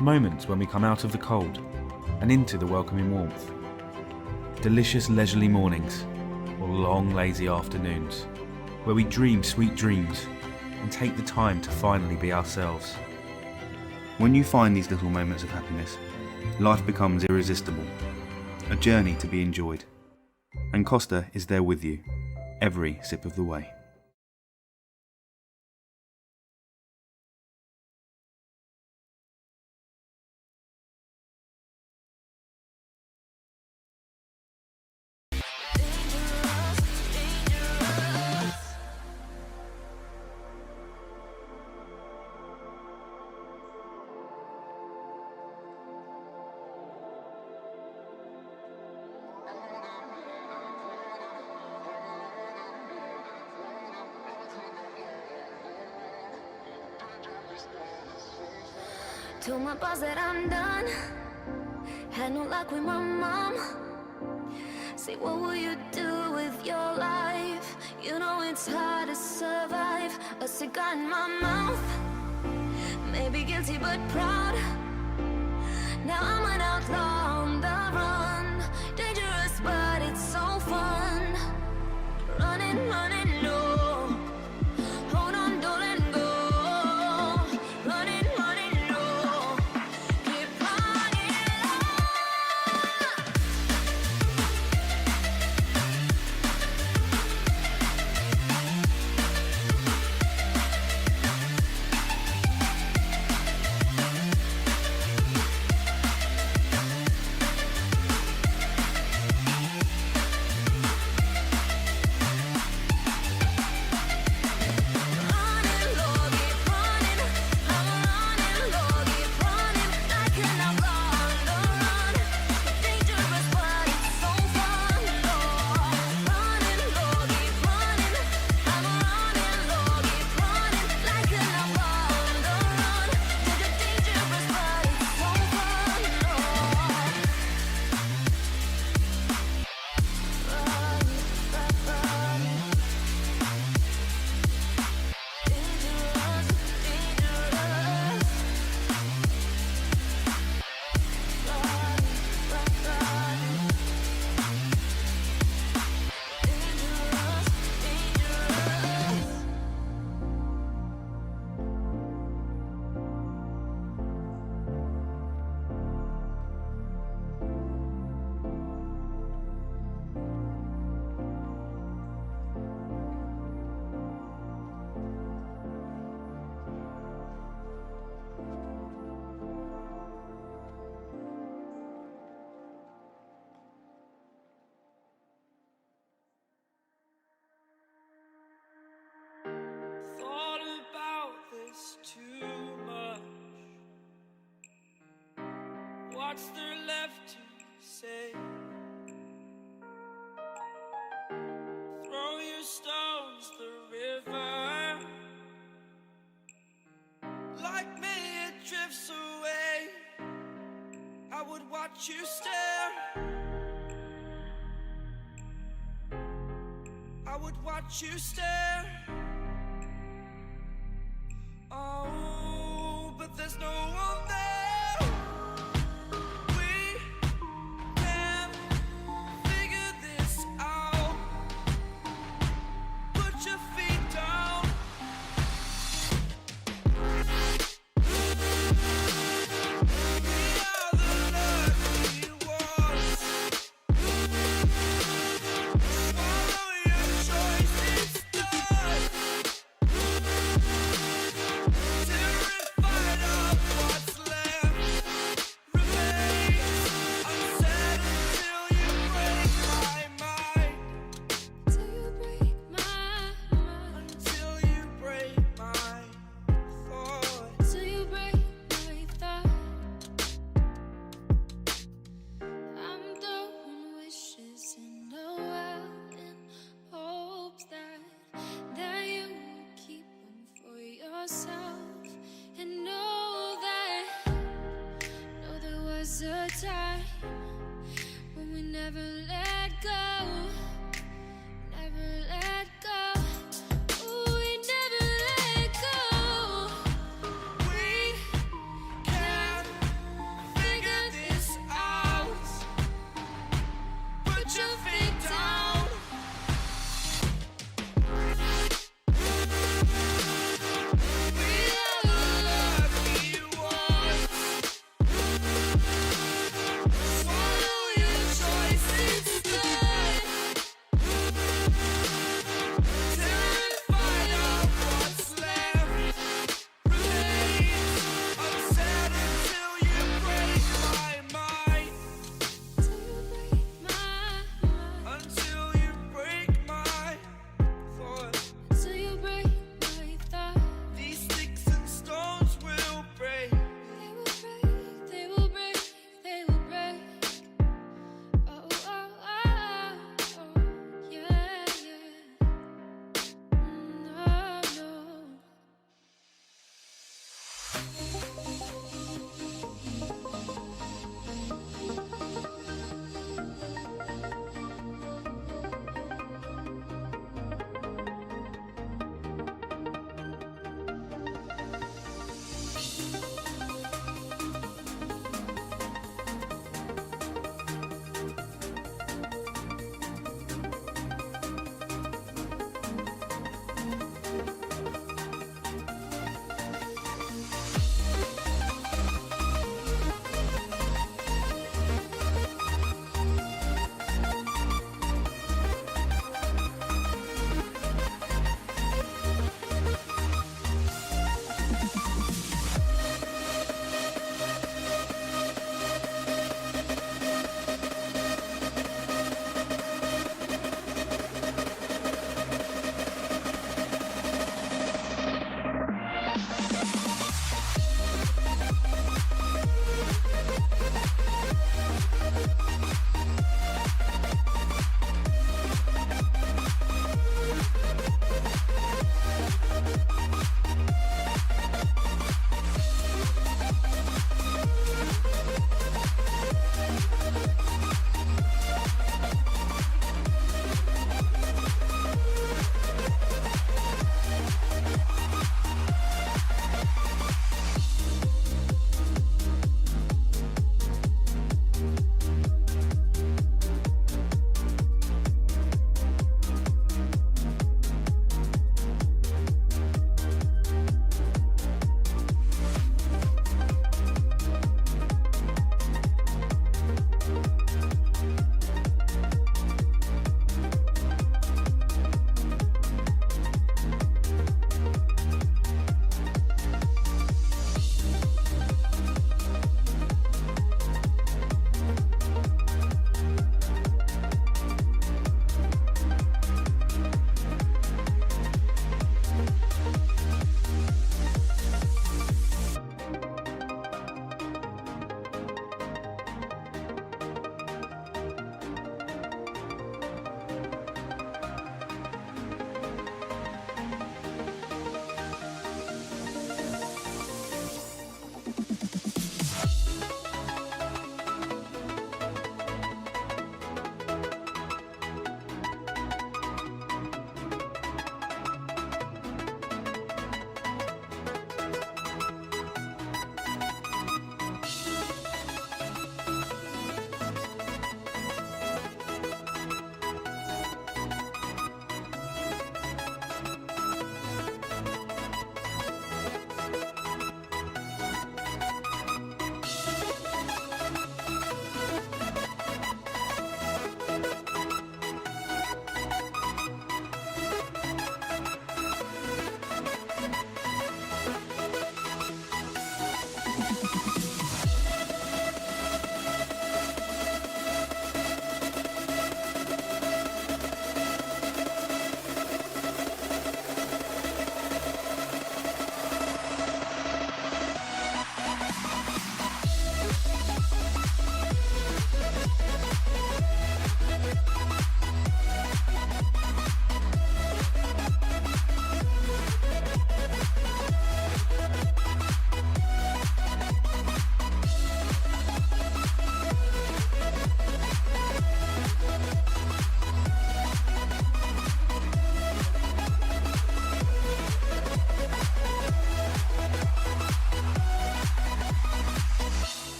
Moments when we come out of the cold and into the welcoming warmth. Delicious leisurely mornings or long lazy afternoons where we dream sweet dreams and take the time to finally be ourselves. When you find these little moments of happiness, life becomes irresistible, a journey to be enjoyed. And Costa is there with you, every sip of the way. Told my boss that I'm done. Had no luck with my mom. Say, what will you do with your life? You know it's hard to survive. A cigar in my mouth. Maybe guilty but proud. Now I'm an outlaw on the run. Dangerous but it's so fun. Running, running low. Hold on, don't let go. Running, running low. Keep running low. Running low, keep running. I'm running low, keep running. Like an outlaw on the run. Dangerous but it's so fun. Running low, keep running. I'm running low, keep running. Like an outlaw on the run. Dangerous but it's so fun. Thought about this too much. What's there left to say? Throw your stones the river. Like me, it drifts away. I would watch you stare. I would watch you stare. Oh, but there's no one there. We myself and know there was a time when we never let go, never let go. Ooh, we never let go. We can figure this out. Put your feet down. We are the lucky ones. Swallow your choices.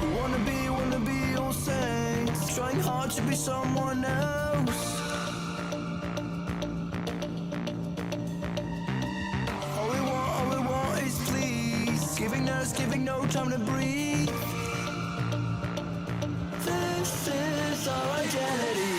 We wanna be all saints, trying hard to be someone else. All we want is please, giving no time to breathe. This is our identity.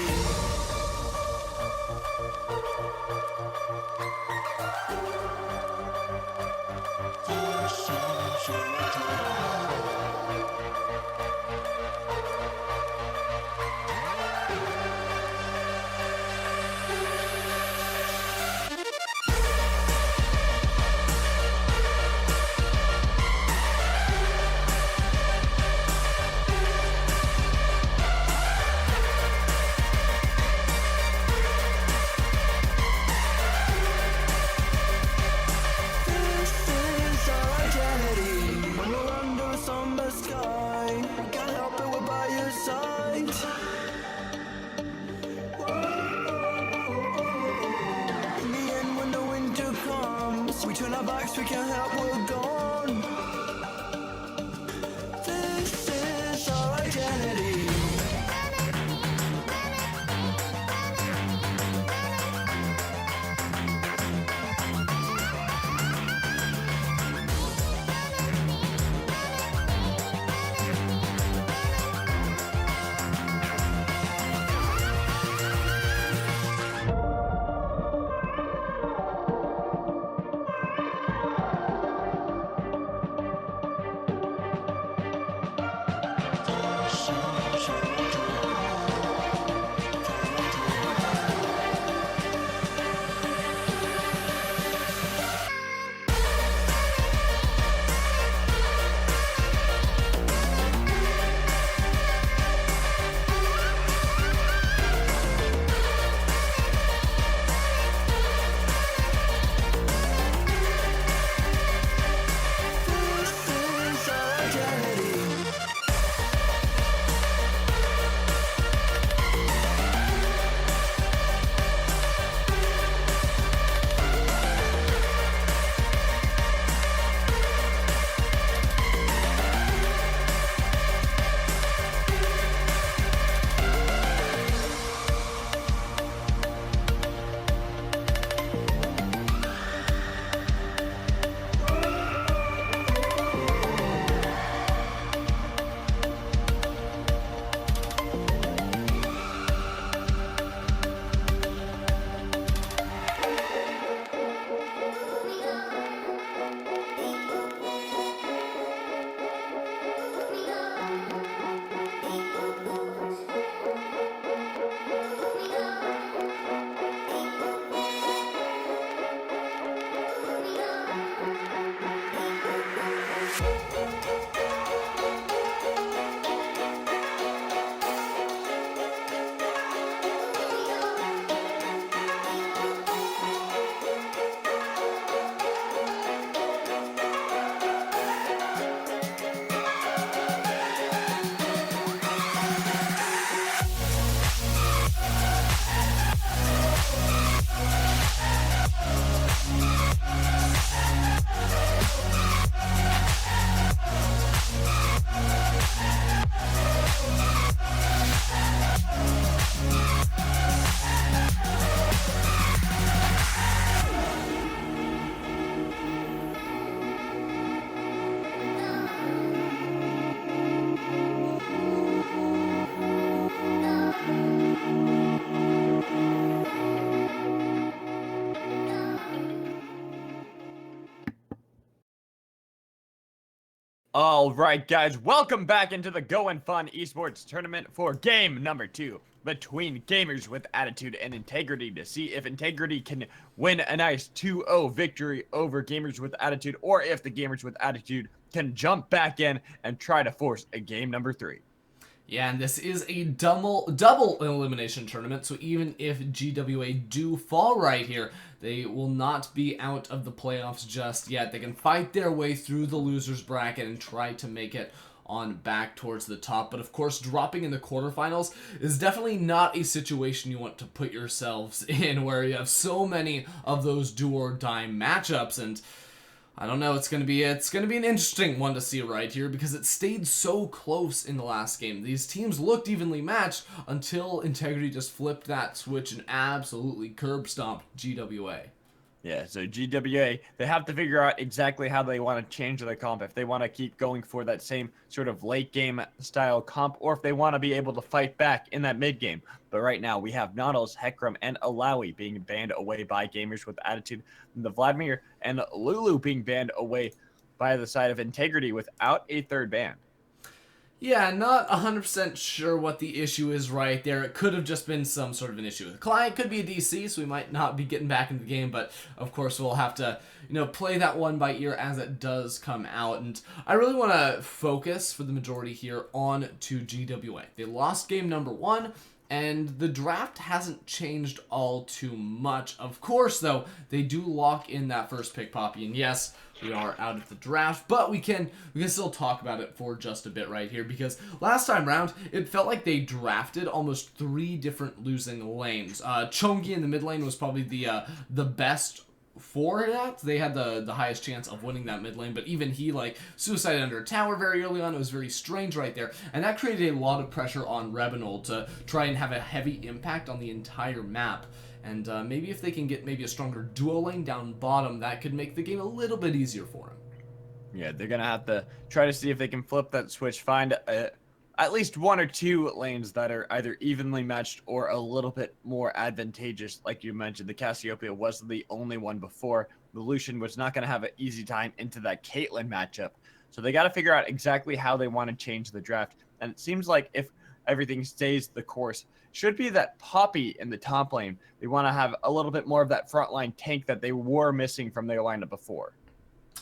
We can't help, we're gone. This is our identity. All right, guys, welcome back into the Go&FUN esports tournament for game number 2 between gamers with attitude and integrity to see if integrity can win a nice 2-0 victory over gamers with attitude, or if the gamers with attitude can jump back in and try to force a game number 3. Yeah, and this is a double elimination tournament, so even if GWA do fall right here, they will not be out of the playoffs just yet. They can fight their way through the losers bracket and try to make it on back towards the top. But of course, dropping in the quarterfinals is definitely not a situation you want to put yourselves in, where you have so many of those do or die matchups. And I don't know. It's gonna be an interesting one to see right here because it stayed so close in the last game. These teams looked evenly matched until Integrity just flipped that switch and absolutely curb stomped GWA. Yeah, so GWA, they have to figure out exactly how they want to change their comp. If they want to keep going for that same sort of late game style comp, or if they want to be able to fight back in that mid game. But right now, we have Nautilus, Heckram, and Alawi being banned away by Gamers with Attitude, and the Vladimir and Lulu being banned away by the side of Integrity without a third ban. Yeah, not 100% sure what the issue is right there. It could have just been some sort of an issue with the client. Could be a DC, so we might not be getting back into the game, but of course we'll have to, play that one by ear as it does come out. And I really want to focus for the majority here on to GWA. They lost game number 1, and the draft hasn't changed all too much. Of course, though, they do lock in that first pick, Poppy, and yes, we are out of the draft, but we can still talk about it for just a bit right here, because last time round, it felt like they drafted almost 3 different losing lanes. Chongi in the mid lane was probably the best for that. They had the highest chance of winning that mid lane, but even he, suicided under a tower very early on. It was very strange right there, and that created a lot of pressure on Rebinol to try and have a heavy impact on the entire map. And maybe if they can get maybe a stronger duo lane down bottom, that could make the game a little bit easier for him. Yeah, they're going to have to try to see if they can flip that switch, find at least 1 or 2 lanes that are either evenly matched or a little bit more advantageous. Like you mentioned, the Cassiopeia wasn't the only one before. The Lucian was not going to have an easy time into that Caitlyn matchup. So they got to figure out exactly how they want to change the draft. And it seems like if everything stays the course, should be that Poppy in the top lane. They want to have a little bit more of that frontline tank that they were missing from their lineup before.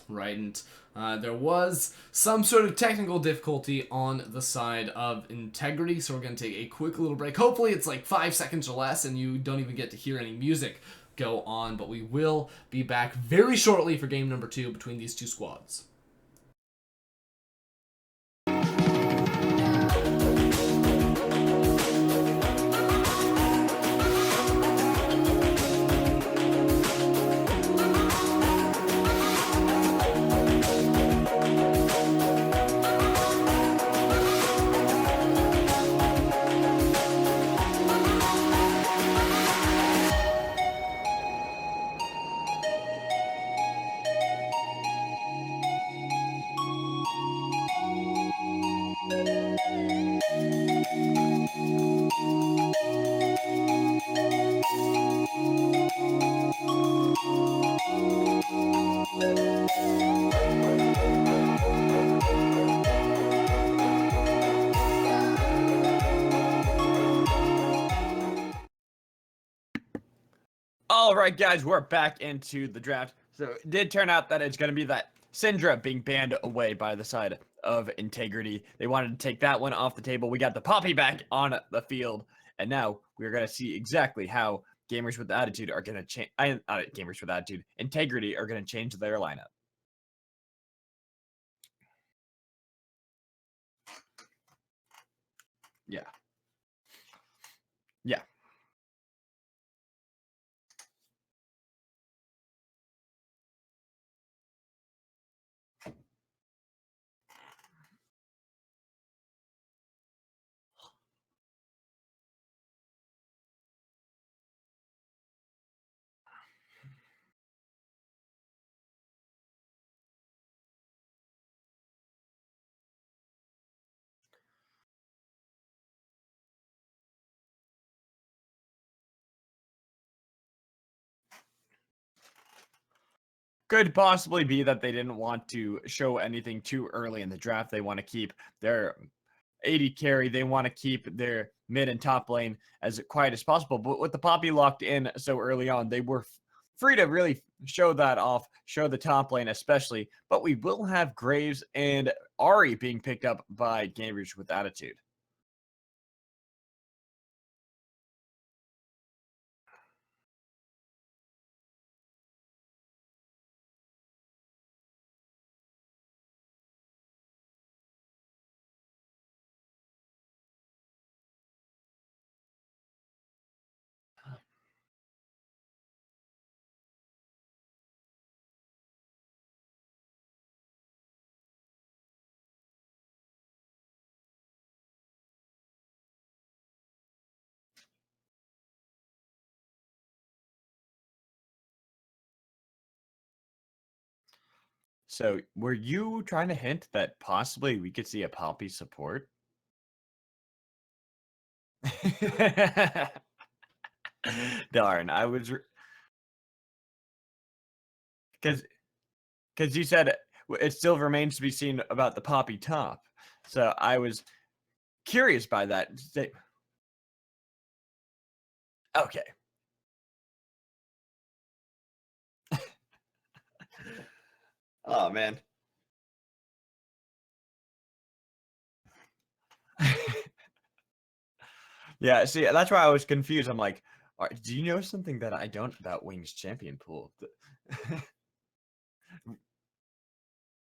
Right, and there was some sort of technical difficulty on the side of Integrity, so we're going to take a quick little break. Hopefully it's like 5 seconds or less, and you don't even get to hear any music go on, but we will be back very shortly for game number 2 between these two squads. All right, guys, we're back into the draft. So it did turn out that it's going to be that Syndra being banned away by the side of Integrity. They wanted to take that one off the table. We got the Poppy back on the field, and now we're going to see exactly how Gamers with Attitude are going to change. Gamers with Attitude, Integrity are going to change their lineup. Yeah. Yeah. Could possibly be that they didn't want to show anything too early in the draft. They want to keep their AD carry. They want to keep their mid and top lane as quiet as possible. But with the Poppy locked in so early on, they were free to really show that off, show the top lane especially. But we will have Graves and Ari being picked up by Gamers with Attitude. So, were you trying to hint that possibly we could see a Poppy support? Darn, I was because you said it still remains to be seen about the Poppy top. So I was curious by that. Okay. Oh man. Yeah, see, that's why I was confused. I'm like, do you know something that I don't about Wings champion pool?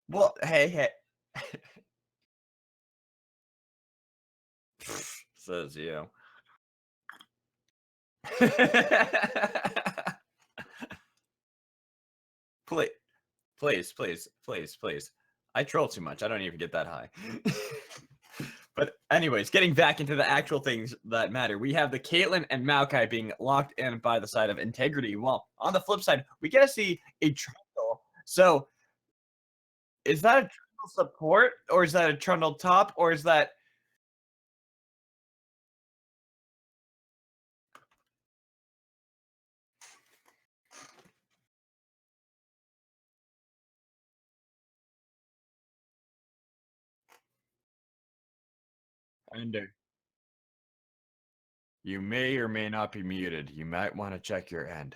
Well, hey. Says you. Please, please. I troll too much. I don't even get that high. But anyways, getting back into the actual things that matter, we have the Caitlyn and Maokai being locked in by the side of Integrity. Well, on the flip side, we get to see a Trundle. So, is that a Trundle support, or is that a Trundle top, or is that... Ender, you may or may not be muted. You might want to check your end.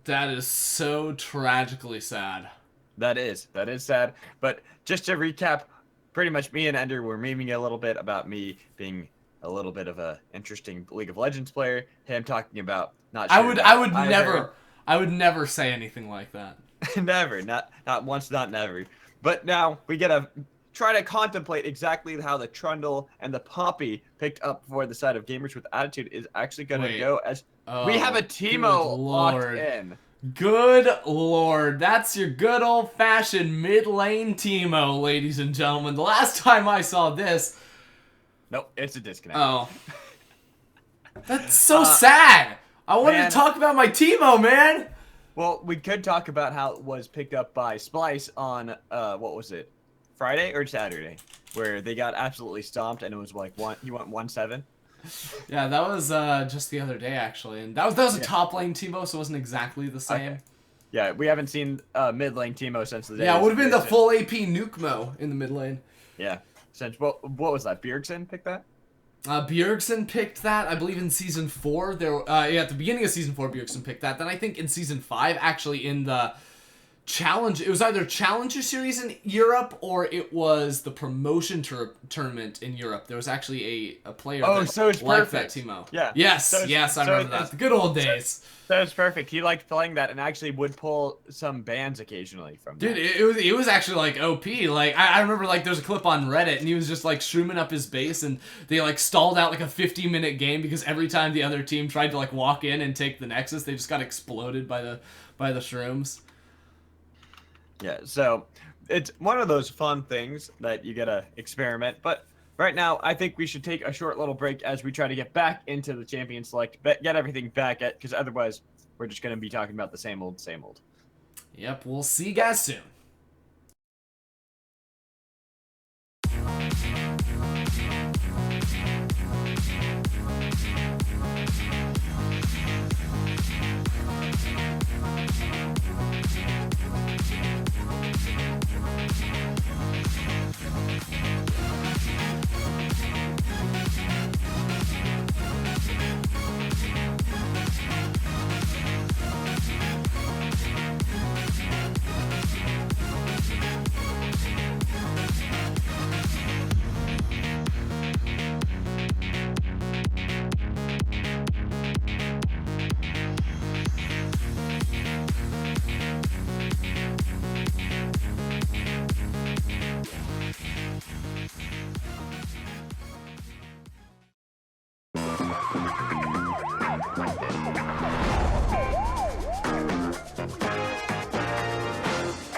That is so tragically sad. That is sad. But just to recap, pretty much me and Ender were memeing a little bit about me being a little bit of a interesting League of Legends player. Him talking about not sure I would never say anything like that. Never, not once, not never. But now we get to try to contemplate exactly how the Trundle and the Poppy picked up for the side of Gamers with Attitude is actually going to go, as we have a Teemo locked in. Good lord, that's your good old-fashioned mid-lane Teemo, ladies and gentlemen. The last time I saw this... Nope, it's a disconnect. Oh. That's so sad! I wanted to talk about my Teemo, man! Well, we could talk about how it was picked up by Splice on, what was it? Friday or Saturday? Where they got absolutely stomped and it was like, he went 1-7. Yeah, that was just the other day, actually. And that was a top lane Teemo, so it wasn't exactly the same. Okay. Yeah, we haven't seen mid lane Teemo since the day. Yeah, it would have been the full AP Nukemo in the mid lane. Yeah. Since, what was that? Bjergsen picked that? Bjergsen picked that, I believe, in Season 4. At the beginning of Season 4, Bjergsen picked that. Then I think in Season 5, actually in the Challenge, it was either Challenger Series in Europe or it was the promotion tournament in Europe. There was actually a player so it's liked perfect. that Teemo. Yeah. Yes, I remember that. The good old days. That was perfect. He liked playing that and actually would pull some bans occasionally from that. Dude, it was actually like OP. Like I remember like there's a clip on Reddit and he was just like shrooming up his base and they like stalled out like a 50-minute game because every time the other team tried to like walk in and take the Nexus, they just got exploded by the shrooms. Yeah, so it's one of those fun things that you gotta experiment. But right now, I think we should take a short little break as we try to get back into the champion select, get everything back at, because otherwise we're just gonna be talking about the same old, same old. Yep, we'll see you guys soon.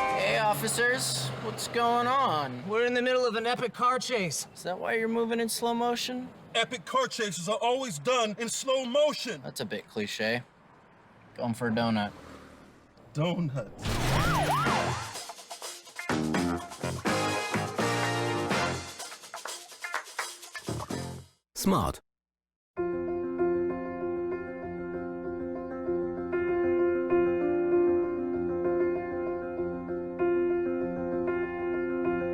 Hey, officers, what's going on? We're in the middle of an epic car chase. Is that why you're moving in slow motion? Epic car chases are always done in slow motion. That's a bit cliche. Going for a donut. Donuts. Smart.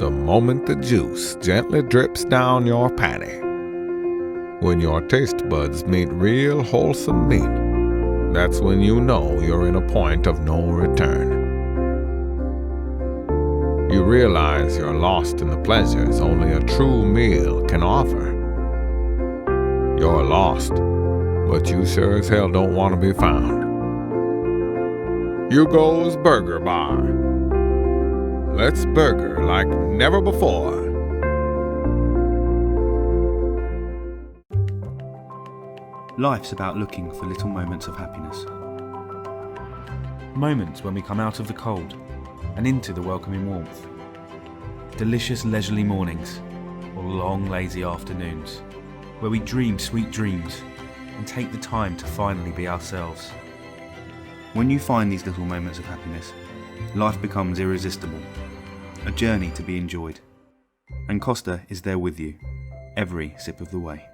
The moment the juice gently drips down your patty. When your taste buds meet real wholesome meat, that's when you know you're in a point of no return. You realize you're lost in the pleasures only a true meal can offer. You're lost, but you sure as hell don't want to be found. Hugo's Burger Bar. Let's burger like never before. Life's about looking for little moments of happiness. Moments when we come out of the cold and into the welcoming warmth. Delicious leisurely mornings or long lazy afternoons where we dream sweet dreams and take the time to finally be ourselves. When you find these little moments of happiness, life becomes irresistible, a journey to be enjoyed. And Costa is there with you, every sip of the way.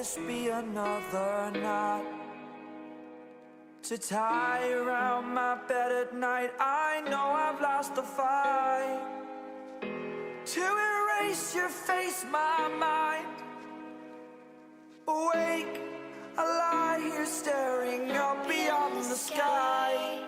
this be another knot to tie around my bed at night? I know I've lost the fight to erase your face, my mind. Awake, I lie here staring up beyond the sky.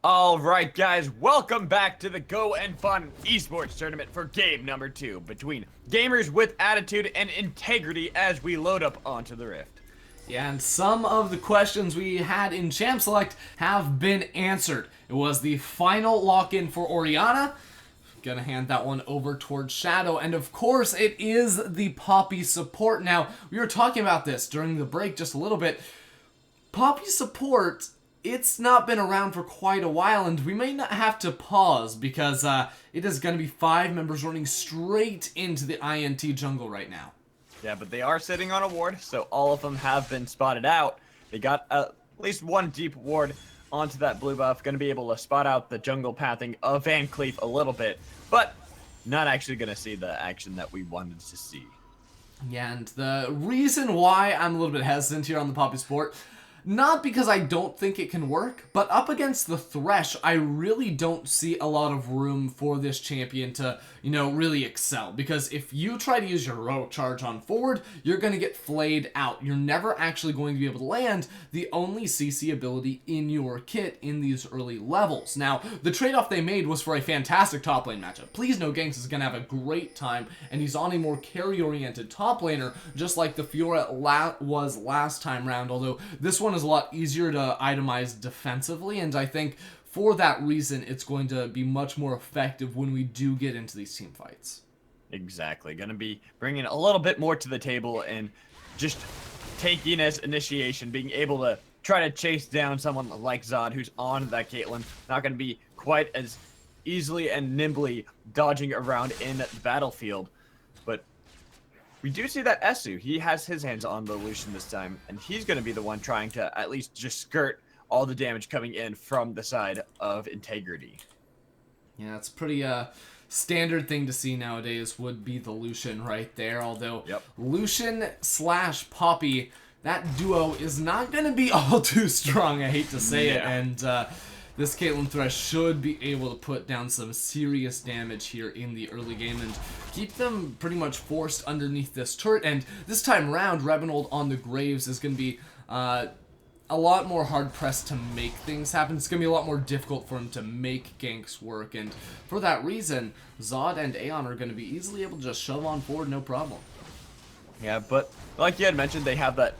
All right, guys, welcome back to the Go&FUN esports tournament for game number 2 between gamers with attitude and integrity as we load up onto the Rift. Yeah, and some of the questions we had in Champ Select have been answered. It was the final lock-in for Orianna. Gonna hand that one over towards Shadow, and of course it is the Poppy support. Now, we were talking about this during the break just a little bit. Poppy support, it's not been around for quite a while, and we may not have to pause because it is going to be 5 members running straight into the INT jungle right now. Yeah, but they are sitting on a ward, so all of them have been spotted out. They got at least one deep ward onto that blue buff, going to be able to spot out the jungle pathing of Van Cleef a little bit, but not actually going to see the action that we wanted to see. Yeah, and the reason why I'm a little bit hesitant here on the Poppy support, not because I don't think it can work, but up against the Thresh, I really don't see a lot of room for this champion to, really excel. Because if you try to use your heroic charge on forward, you're going to get flayed out. You're never actually going to be able to land the only CC ability in your kit in these early levels. Now, the trade-off they made was for a fantastic top lane matchup. Please No Ganks is going to have a great time, and he's on a more carry-oriented top laner, just like the Fiora was last time round, although this one is a lot easier to itemize defensively, and I think for that reason it's going to be much more effective when we do get into these team fights. Exactly. Going to be bringing a little bit more to the table and just taking as initiation, being able to try to chase down someone like Zod who's on that Caitlyn. Not going to be quite as easily and nimbly dodging around in the battlefield, but we do see that Esu, he has his hands on the Lucian this time, and he's going to be the one trying to at least just skirt all the damage coming in from the side of Integrity. Yeah, it's pretty standard thing to see nowadays would be the Lucian right there, although Lucian / Poppy, that duo is not going to be all too strong, I hate to say it, and this Caitlyn Thresh should be able to put down some serious damage here in the early game and keep them pretty much forced underneath this turret. And this time round, Rebenold on the Graves is going to be a lot more hard-pressed to make things happen. It's going to be a lot more difficult for him to make ganks work. And for that reason, Zod and Aeon are going to be easily able to just shove on forward, no problem. Yeah, but like you had mentioned, they have that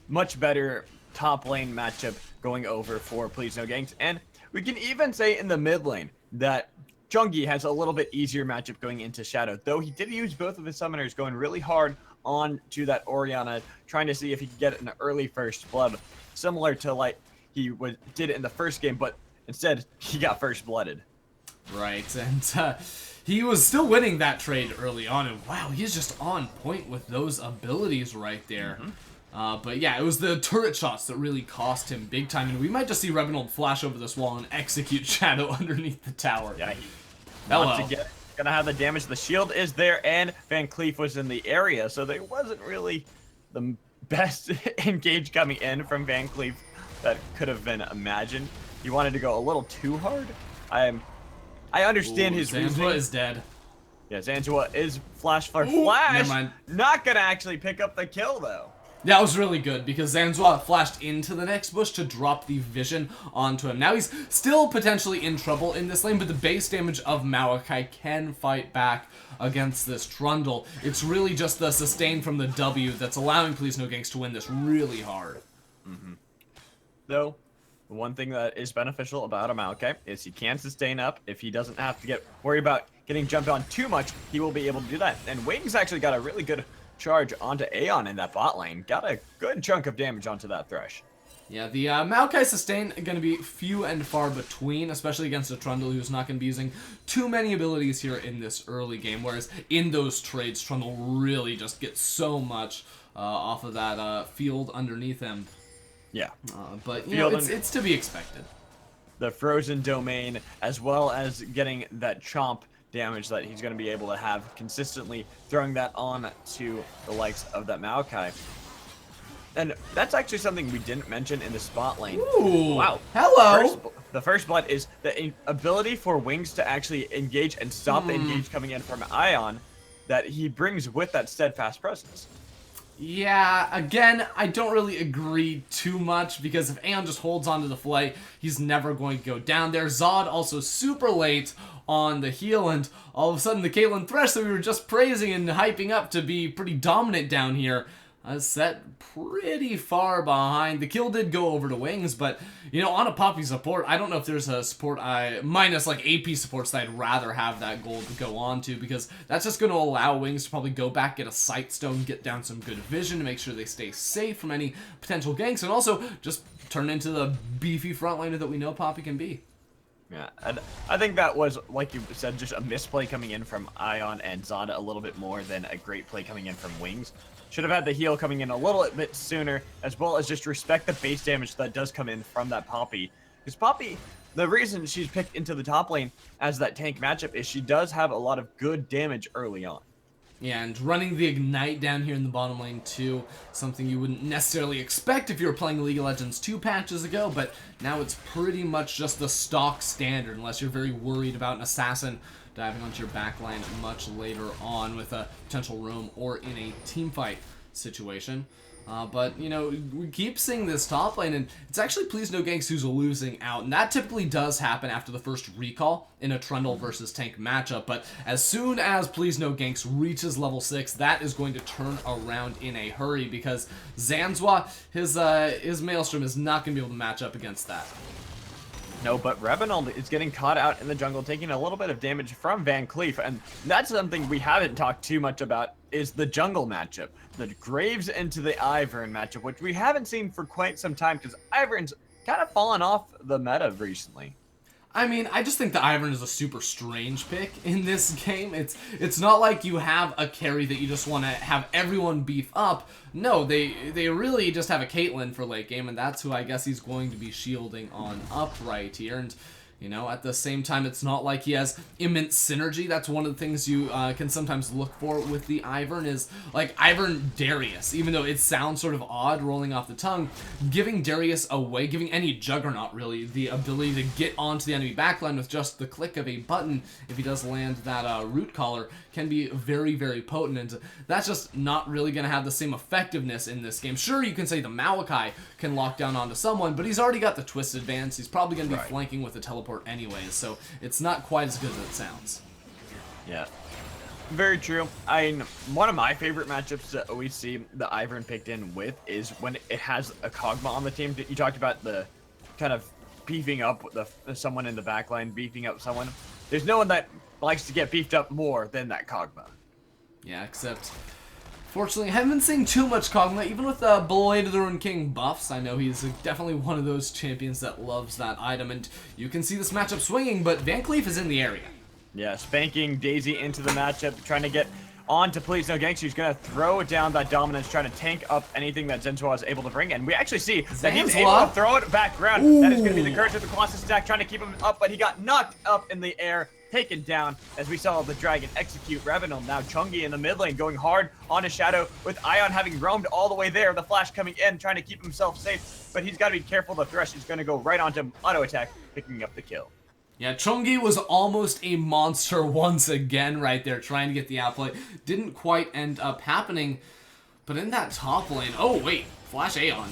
much better top lane matchup going over for Please No Ganks. And we can even say in the mid lane that Chungi has a little bit easier matchup going into Shadow, though he did use both of his summoners going really hard on to that Orianna, trying to see if he could get an early first blood, similar to like he did in the first game, but instead he got first blooded. Right, and he was still winning that trade early on, and wow, he's just on point with those abilities right there. But yeah, it was the turret shots that really cost him big time, and we might just see Revenant flash over this wall and execute Shadow underneath the tower. Yeah, Hello. Gonna have the damage. The shield is there, and Van Cleef was in the area, so there wasn't really the best engage coming in from Van Cleef that could have been imagined. He wanted to go a little too hard. I understand his reasoning. Zanzua is dead. Yeah, Zanzua is flash for Ooh, flash. never mind. Not gonna actually pick up the kill though. That was really good because Zanzua flashed into the next bush to drop the vision onto him. Now he's still potentially in trouble in this lane, but the base damage of Maokai can fight back against this Trundle. It's really just the sustain from the W that's allowing Please No Ganks to win this really hard. Though, the one thing that is beneficial about a Maokai is he can sustain up. If he doesn't have to get worried about getting jumped on too much, he will be able to do that. And Wings actually got a really good charge onto Aeon in that bot lane. Got a good chunk of damage onto that Thresh. Yeah, the Maokai sustain going to be few and far between, especially against a Trundle who's not going to be using too many abilities here in this early game, whereas in those trades, Trundle really just gets so much off of that field underneath him. Yeah. But, you know, it's to be expected. The Frozen Domain, as well as getting that chomp damage that he's going to be able to have consistently, throwing that on to the likes of that Maokai. And that's actually something we didn't mention in the spot lane. Ooh, wow. Hello. The first blood is the ability for Wings to actually engage and stop the engage coming in from Ion that he brings with that steadfast presence. Yeah, again, I don't really agree too much because if Aeon just holds onto the fillet, he's never going to go down there. Zod also super late on the heal, and all of a sudden the Caitlyn Thresh that we were just praising and hyping up to be pretty dominant down here set pretty far behind. The kill did go over to Wings, but, you know, on a Poppy support, I don't know if there's a support minus like AP supports that I'd rather have that gold to go on to, because that's just going to allow Wings to probably go back, get a sight stone, get down some good vision to make sure they stay safe from any potential ganks, and also just turn into the beefy frontliner that we know Poppy can be. Yeah, and I think that was, like you said, just a misplay coming in from Ion and Zod a little bit more than a great play coming in from Wings. Should have had the heal coming in a little bit sooner, as well as just respect the base damage that does come in from that Poppy. Because Poppy, the reason she's picked into the top lane as that tank matchup is she does have a lot of good damage early on. Yeah, and running the Ignite down here in the bottom lane too, something you wouldn't necessarily expect if you were playing League of Legends 2 patches ago, but now it's pretty much just the stock standard, unless you're very worried about an assassin diving onto your backline much later on with a potential roam or in a team fight situation. But, you know, we keep seeing this top lane, and it's actually Please No Ganks who's losing out, and that typically does happen after the first recall in a Trundle versus tank matchup, but as soon as Please No Ganks reaches level 6, that is going to turn around in a hurry, because Zanzua, his Maelstrom is not going to be able to match up against that. No, but Revenant is getting caught out in the jungle, taking a little bit of damage from Van Cleef, and that's something we haven't talked too much about, is the jungle matchup. The Graves into the Ivern matchup, which we haven't seen for quite some time, because Ivern's kind of fallen off the meta recently. I mean, I just think the Ivern is a super strange pick in this game. It's not like you have a carry that you just want to have everyone beef up. No, they really just have a Caitlyn for late game, and that's who I guess he's going to be shielding on up right here. And, you know, at the same time, it's not like he has immense synergy. That's one of the things you can sometimes look for with the Ivern is, like, Ivern Darius. Even though it sounds sort of odd rolling off the tongue, giving Darius away, giving any Juggernaut, really, the ability to get onto the enemy backline with just the click of a button, if he does land that root collar, can be very, very potent. And that's just not really going to have the same effectiveness in this game. Sure, you can say the Maokai can lock down onto someone, but he's already got the Twist Advance. He's probably going to be flanking with a teleport anyways, so it's not quite as good as it sounds. Yeah, very true. I mean, one of my favorite matchups that we see the Ivern picked in with is when it has a Kog'Maw on the team. You talked about the kind of beefing up someone in the backline, beefing up someone. There's no one that likes to get beefed up more than that Kog'Maw. Yeah, except fortunately, I haven't been seeing too much Kog'Maw, even with the Blade of the Ruined King buffs. I know he's definitely one of those champions that loves that item, and you can see this matchup swinging, but Van Cleef is in the area. Yeah, spanking Daisy into the matchup, trying to get on to Please No Ganks, who's going to throw down that dominance, trying to tank up anything that Zenzwa is able to bring. And we actually see that he's able to throw it back around. Ooh. That is going to be the Curse of the Colossus stack, trying to keep him up, but he got knocked up in the air, taken down, as we saw the Dragon execute Revenant. Now Chungi in the mid lane going hard on his Shadow, with Ion having roamed all the way there. The Flash coming in, trying to keep himself safe, but he's got to be careful. The Thresh is going to go right onto him, auto attack, picking up the kill. Yeah, Chungi was almost a monster once again right there, trying to get the outplay. Didn't quite end up happening, but in that top lane, oh wait, Flash Aeon.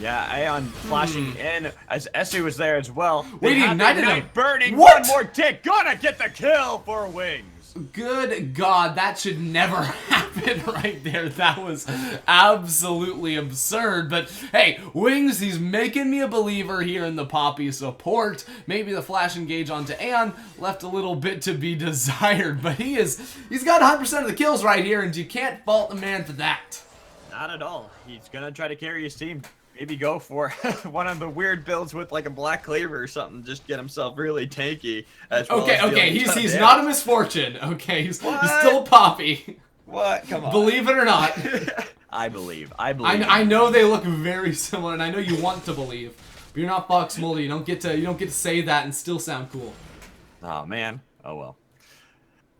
Yeah, Aeon flashing in as Essu was there as well. Wait, he have the ignited him. Ignite burning. What? One more tick. Gonna get the kill for Wings. Good God, that should never happen right there. That was absolutely absurd. But hey, Wings, he's making me a believer here in the Poppy support. Maybe the flash engage onto Aeon left a little bit to be desired, but he's got 100% of the kills right here, and you can't fault the man for that. Not at all. He's gonna try to carry his team. Maybe go for one of the weird builds with like a Black Cleaver or something. Just get himself really tanky. As well Okay, he's not a misfortune. Okay, he's still a Poppy. What? Come on. Believe it or not. I believe. I know they look very similar, and I know you want to believe, but you're not Fox Mulder. You don't get to say that and still sound cool. Oh man. Oh well.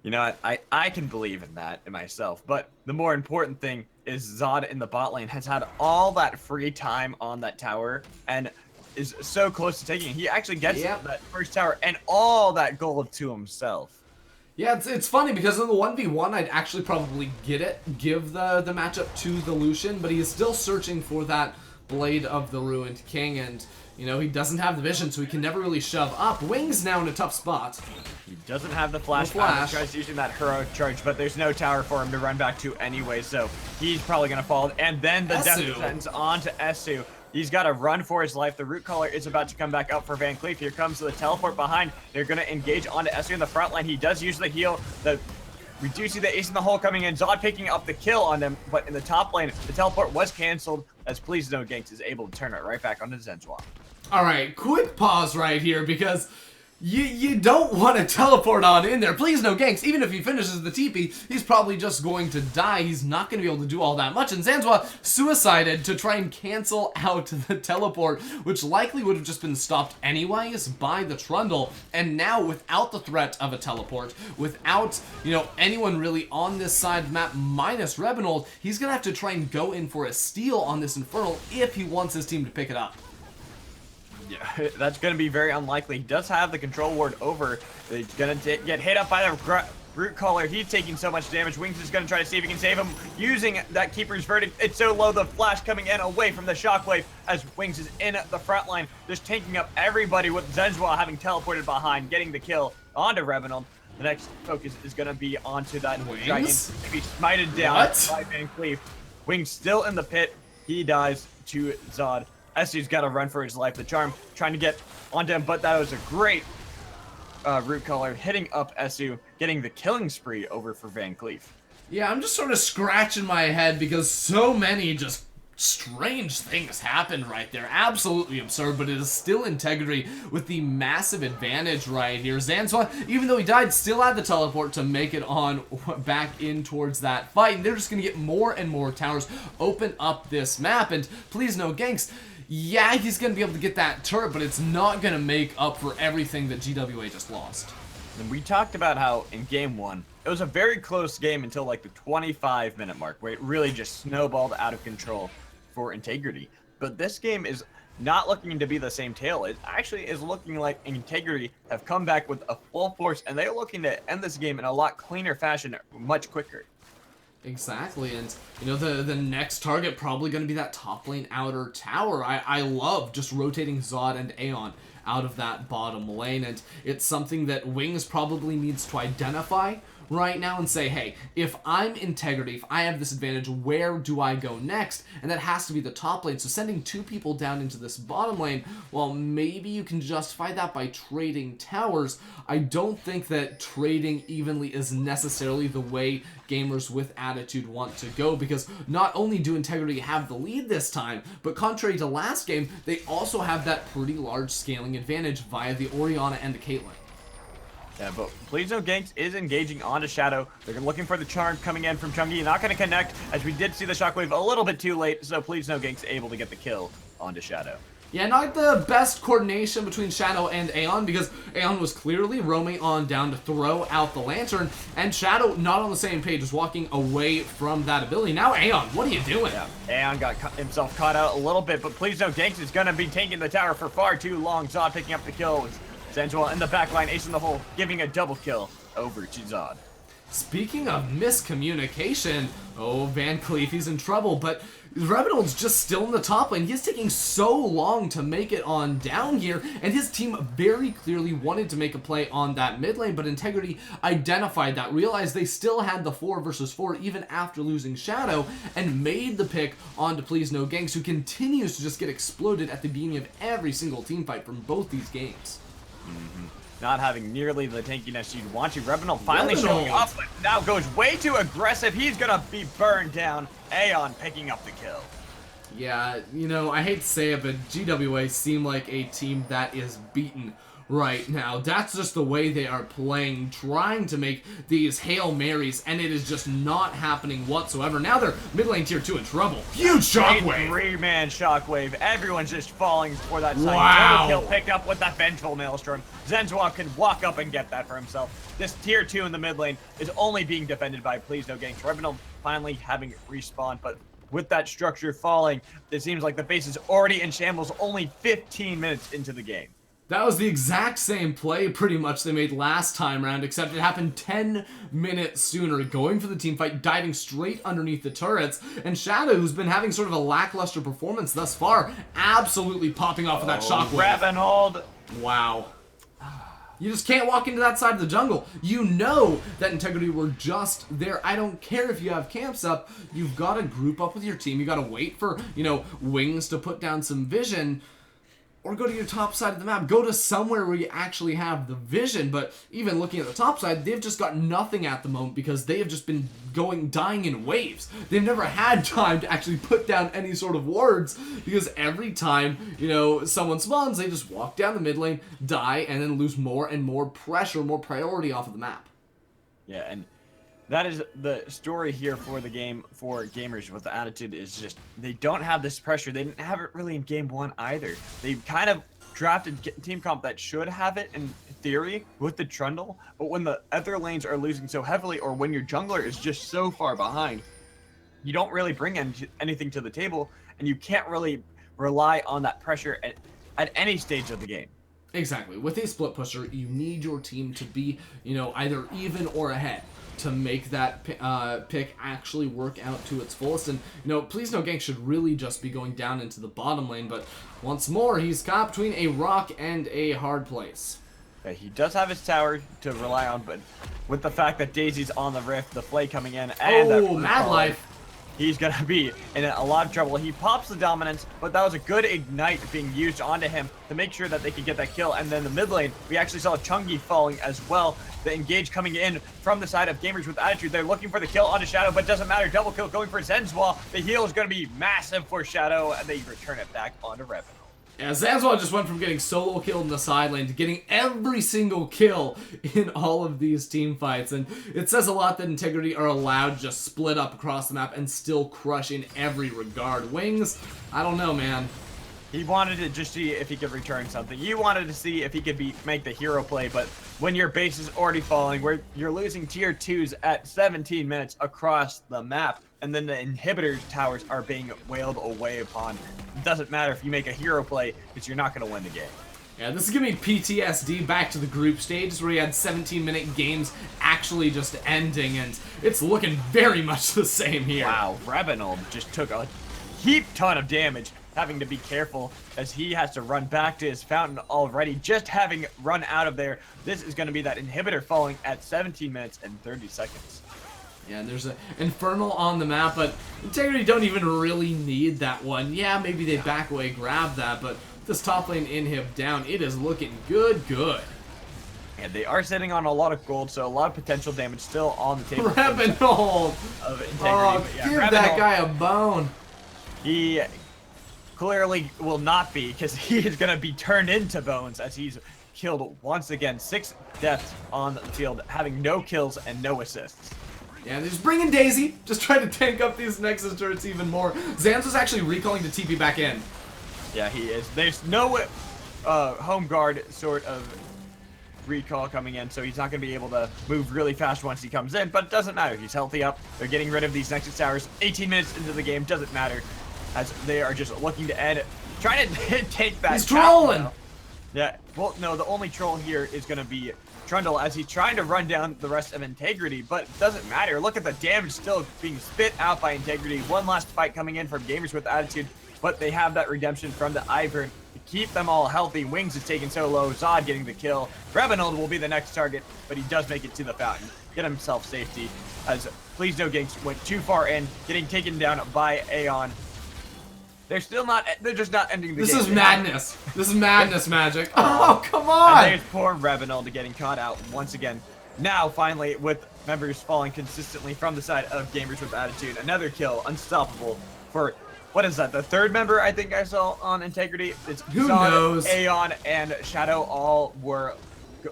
You know what? I can believe in that in myself, but the more important thing is Zod in the bot lane has had all that free time on that tower and is so close to taking it. He actually gets that first tower and all that gold to himself. Yeah, it's funny because in the 1v1, I'd actually probably give the matchup to the Lucian, but he is still searching for that Blade of the Ruined King, and you know, he doesn't have the vision, so he can never really shove up. Wings now in a tough spot. He doesn't have the flash. He tries using that hero charge, but there's no tower for him to run back to anyway, so he's probably going to fall. And then the death sentence onto Essu. He's got to run for his life. The root caller is about to come back up for Van Cleef. Here comes the teleport behind. They're going to engage onto Essu in the front line. He does use the heal. We do see the ace in the hole coming in. Zod picking up the kill on them, but in the top lane, the teleport was canceled as Please No Ganks is able to turn it right back onto Zenzwa. Alright, quick pause right here because you don't want to teleport on in there. Please No Ganks, even if he finishes the TP, he's probably just going to die. He's not going to be able to do all that much. And Zenzwa suicided to try and cancel out the teleport, which likely would have just been stopped anyways by the Trundle. And now, without the threat of a teleport, without, you know, anyone really on this side of the map minus Rebenold, he's going to have to try and go in for a steal on this Infernal if he wants his team to pick it up. Yeah, that's going to be very unlikely. He does have the control ward over. He's going to get hit up by the root caller. He's taking so much damage. Wings is going to try to see if he can save him using that Keeper's Verdict. It's so low, the flash coming in away from the shockwave as Wings is in the front line, just tanking up everybody with Zenzwa having teleported behind, getting the kill onto Revenant. The next focus is going to be onto that dragon to be smited down by Van Cleef. Wings still in the pit. He dies to Zod. Essu's got to run for his life. The charm trying to get onto him, but that was a great root caller hitting up Essu, getting the killing spree over for Van Cleef. Yeah, I'm just sort of scratching my head because so many just strange things happened right there. Absolutely absurd, but it is still Integrity with the massive advantage right here. Zenzwa, even though he died, still had the teleport to make it on back in towards that fight. And they're just going to get more and more towers open up this map. And Please No Ganks, yeah, he's going to be able to get that turret, but it's not going to make up for everything that GWA just lost. And we talked about how in game one, it was a very close game until like the 25-minute mark, where it really just snowballed out of control for Integrity. But this game is not looking to be the same tale. It actually is looking like Integrity have come back with a full force, and they're looking to end this game in a lot cleaner fashion, much quicker. Exactly, and you know, the next target probably going to be that top lane outer tower. I love just rotating Zod and Aeon out of that bottom lane, and it's something that Wings probably needs to identify right now and say, hey, if I'm Integrity, if I have this advantage, where do I go next? And that has to be the top lane. So sending two people down into this bottom lane, well, maybe you can justify that by trading towers. I don't think that trading evenly is necessarily the way gamers with attitude want to go, because not only do Integrity have the lead this time, but contrary to last game, they also have that pretty large scaling advantage via the Orianna and the Caitlyn. Yeah, but Please No Ganks is engaging onto Shadow. They're looking for the charm coming in from Chungi. Not going to connect, as we did see the Shockwave a little bit too late, so Please No Ganks able to get the kill onto Shadow. Yeah, not the best coordination between Shadow and Aeon, because Aeon was clearly roaming on down to throw out the lantern, and Shadow not on the same page, was walking away from that ability. Now Aeon, what are you doing? Yeah, Aeon got himself caught out a little bit, but Please No Ganks is going to be taking the tower for far too long. Zod picking up the kill. Zanzuel in the backline, ace in the hole, giving a double kill over to Zod. Speaking of miscommunication, Van Cleef, he's in trouble, but Rebenold's just still in the top lane. He's taking so long to make it on down here, and his team very clearly wanted to make a play on that mid lane, but Integrity identified that, realized they still had the 4 versus 4 even after losing Shadow, and made the pick onto Please No Ganks, who continues to just get exploded at the beginning of every single team fight from both these games. Not having nearly the tankiness you'd want to. Rebenold finally showing up, but now goes way too aggressive. He's gonna be burned down. Aeon picking up the kill. Yeah, you know, I hate to say it, but GWA seem like a team that is beaten right now. That's just the way they are playing, trying to make these Hail Marys, and it is just not happening whatsoever. Now they're mid lane tier 2 in trouble. Huge Shockwave! 3-man Shockwave. Everyone's just falling for that side. Wow. Double kill picked up with that Vengeful Maelstrom. Zanzuel can walk up and get that for himself. This tier 2 in the mid lane is only being defended by Please No Ganks. Rebenold finally having respawn, but with that structure falling, it seems like the base is already in shambles only 15 minutes into the game. That was the exact same play, pretty much, they made last time round, except it happened 10 minutes sooner, going for the team fight, diving straight underneath the turrets, and Shadow, who's been having sort of a lackluster performance thus far, absolutely popping off of that Shockwave. Rebenold. Wow. You just can't walk into that side of the jungle. You know that Integrity were just there. I don't care if you have camps up. You've got to group up with your team. You got to wait for, you know, Wings to put down some vision, or go to your top side of the map. Go to somewhere where you actually have the vision. But even looking at the top side, they've just got nothing at the moment because they have just been dying in waves. They've never had time to actually put down any sort of wards because every time, you know, someone spawns, they just walk down the mid lane, die, and then lose more and more pressure, more priority off of the map. Yeah, and that is the story here for the game for gamers with the attitude is just they don't have this pressure. They didn't have it really in game 1 either. They kind of drafted team comp that should have it in theory with the Trundle, but when the other lanes are losing so heavily or when your jungler is just so far behind, you don't really bring anything to the table and you can't really rely on that pressure at any stage of the game. Exactly. With a split pusher, you need your team to be, you know, either even or ahead to make that pick actually work out to its fullest. And, you know, Please No Gank should really just be going down into the bottom lane, but once more, he's caught between a rock and a hard place. Yeah, he does have his tower to rely on, but with the fact that Daisy's on the rift, the Flay coming in, and Mad Life! He's gonna be in a lot of trouble. He pops the dominance, but that was a good ignite being used onto him to make sure that they could get that kill. And then the mid lane, we actually saw Chungi falling as well. The engage coming in from the side of gamers with attitude. They're looking for the kill onto Shadow, but doesn't matter. Double kill going for Zenzwal. The heal is gonna be massive for Shadow, and they return it back onto Rebenold. Yeah, Zanzuel just went from getting solo killed in the side lane to getting every single kill in all of these team fights. And it says a lot that Integrity are allowed to just split up across the map and still crush in every regard. Wings, I don't know, man. He wanted to just see if he could return something. You wanted to see if he could make the hero play, but when your base is already falling, where you're losing tier 2s at 17 minutes across the map, and then the inhibitor towers are being wailed away upon, it doesn't matter if you make a hero play, because you're not going to win the game. Yeah, this is giving me PTSD back to the group stages where you had 17-minute games actually just ending, and it's looking very much the same here. Wow, Rebenold just took a heap ton of damage, having to be careful as he has to run back to his fountain already, just having run out of there. This is going to be that inhibitor falling at 17 minutes and 30 seconds. Yeah, and there's an Infernal on the map, but Integrity don't even really need that one. Yeah, maybe they back away, grab that, but this top lane inhib down, it is looking good. And they are sitting on a lot of gold, so a lot of potential damage still on the table. Rebenold! Of Integrity. Oh, Yeah, give Rebenold, that guy a bone. He clearly will not be, because he is going to be turned into bones as he's killed once again. 6 deaths on the field, having no kills and no assists. Yeah, they're just bringing Daisy, just trying to tank up these Nexus turrets even more. Zan's actually recalling to TP back in. Yeah, he is. There's no home guard sort of recall coming in, so he's not going to be able to move really fast once he comes in, but it doesn't matter. He's healthy up. They're getting rid of these Nexus towers. 18 minutes into the game, doesn't matter, as they are just looking to end, trying to take that. He's trolling! Now. Yeah, well, no, the only troll here is going to be Trundle, as he's trying to run down the rest of Integrity, but it doesn't matter. Look at the damage still being spit out by Integrity. One last fight coming in from Gamers with Attitude, but they have that redemption from the Ivern to keep them all healthy. Wings is taken so low, Zod getting the kill. Rebenold will be the next target, but he does make it to the fountain. Get himself safety, as Please No Ginks went too far in, getting taken down by Aeon. They're just not ending the game. This is madness. This is madness, Magic. Oh, come on! And there's poor Rebenold getting caught out once again. Now, finally, with members falling consistently from the side of Gamers with Attitude, another kill, unstoppable for, what is that, the third member I think I saw on Integrity? It's Who Zod, knows? Aeon, and Shadow all were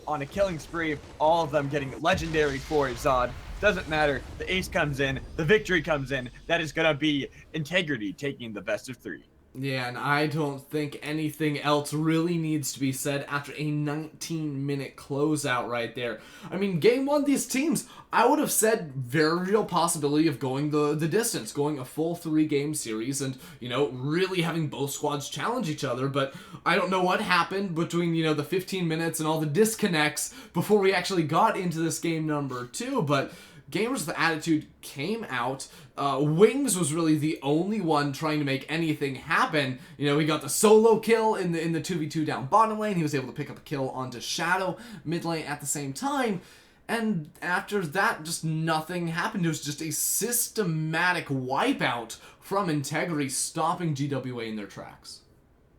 on a killing spree, all of them getting legendary for Zod. Doesn't matter. The ace comes in. The victory comes in. That is going to be Integrity taking the best of 3. Yeah, and I don't think anything else really needs to be said after a 19-minute closeout right there. I mean, game 1, these teams, I would have said very real possibility of going the distance, going a full 3-game series and, you know, really having both squads challenge each other, but I don't know what happened between, you know, the 15 minutes and all the disconnects before we actually got into this game number 2, but Gamers with Attitude came out. Wings was really the only one trying to make anything happen. You know, he got the solo kill in the 2v2 down bottom lane. He was able to pick up a kill onto Shadow mid lane at the same time. And after that, just nothing happened. It was just a systematic wipeout from Integrity, stopping GWA in their tracks.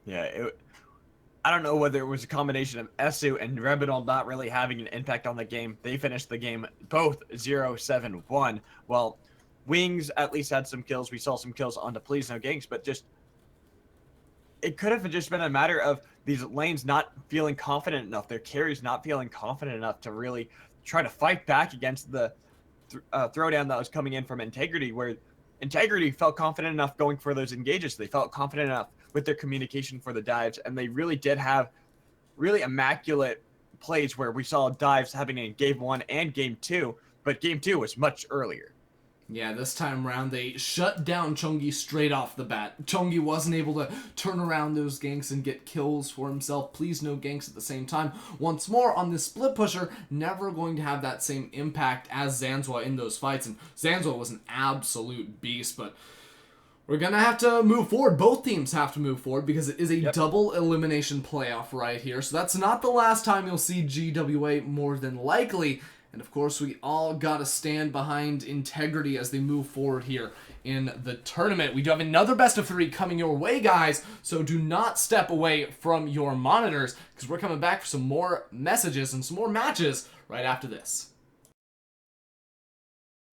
Yeah, I don't know whether it was a combination of Esu and Rebenold not really having an impact on the game. They finished the game both 0-7-1. Well, Wings at least had some kills. We saw some kills onto Please No Gangs, but just it could have just been a matter of these lanes not feeling confident enough, their carries not feeling confident enough to really try to fight back against the throwdown that was coming in from Integrity, where Integrity felt confident enough going for those engages. They felt confident enough with their communication for the dives, and they really did have really immaculate plays where we saw dives happening in game 1 and game 2, but game 2 was much earlier. Yeah, this time around they shut down Chungi straight off the bat. Chungi wasn't able to turn around those ganks and get kills for himself. Please no ganks at the same time. Once more on this split pusher, never going to have that same impact as Zanzua in those fights, and Zanzua was an absolute beast, but we're going to have to move forward. Both teams have to move forward because it is a double elimination playoff right here. So that's not the last time you'll see GWA, more than likely. And of course, we all got to stand behind Integrity as they move forward here in the tournament. We do have another best of 3 coming your way, guys. So do not step away from your monitors because we're coming back for some more messages and some more matches right after this.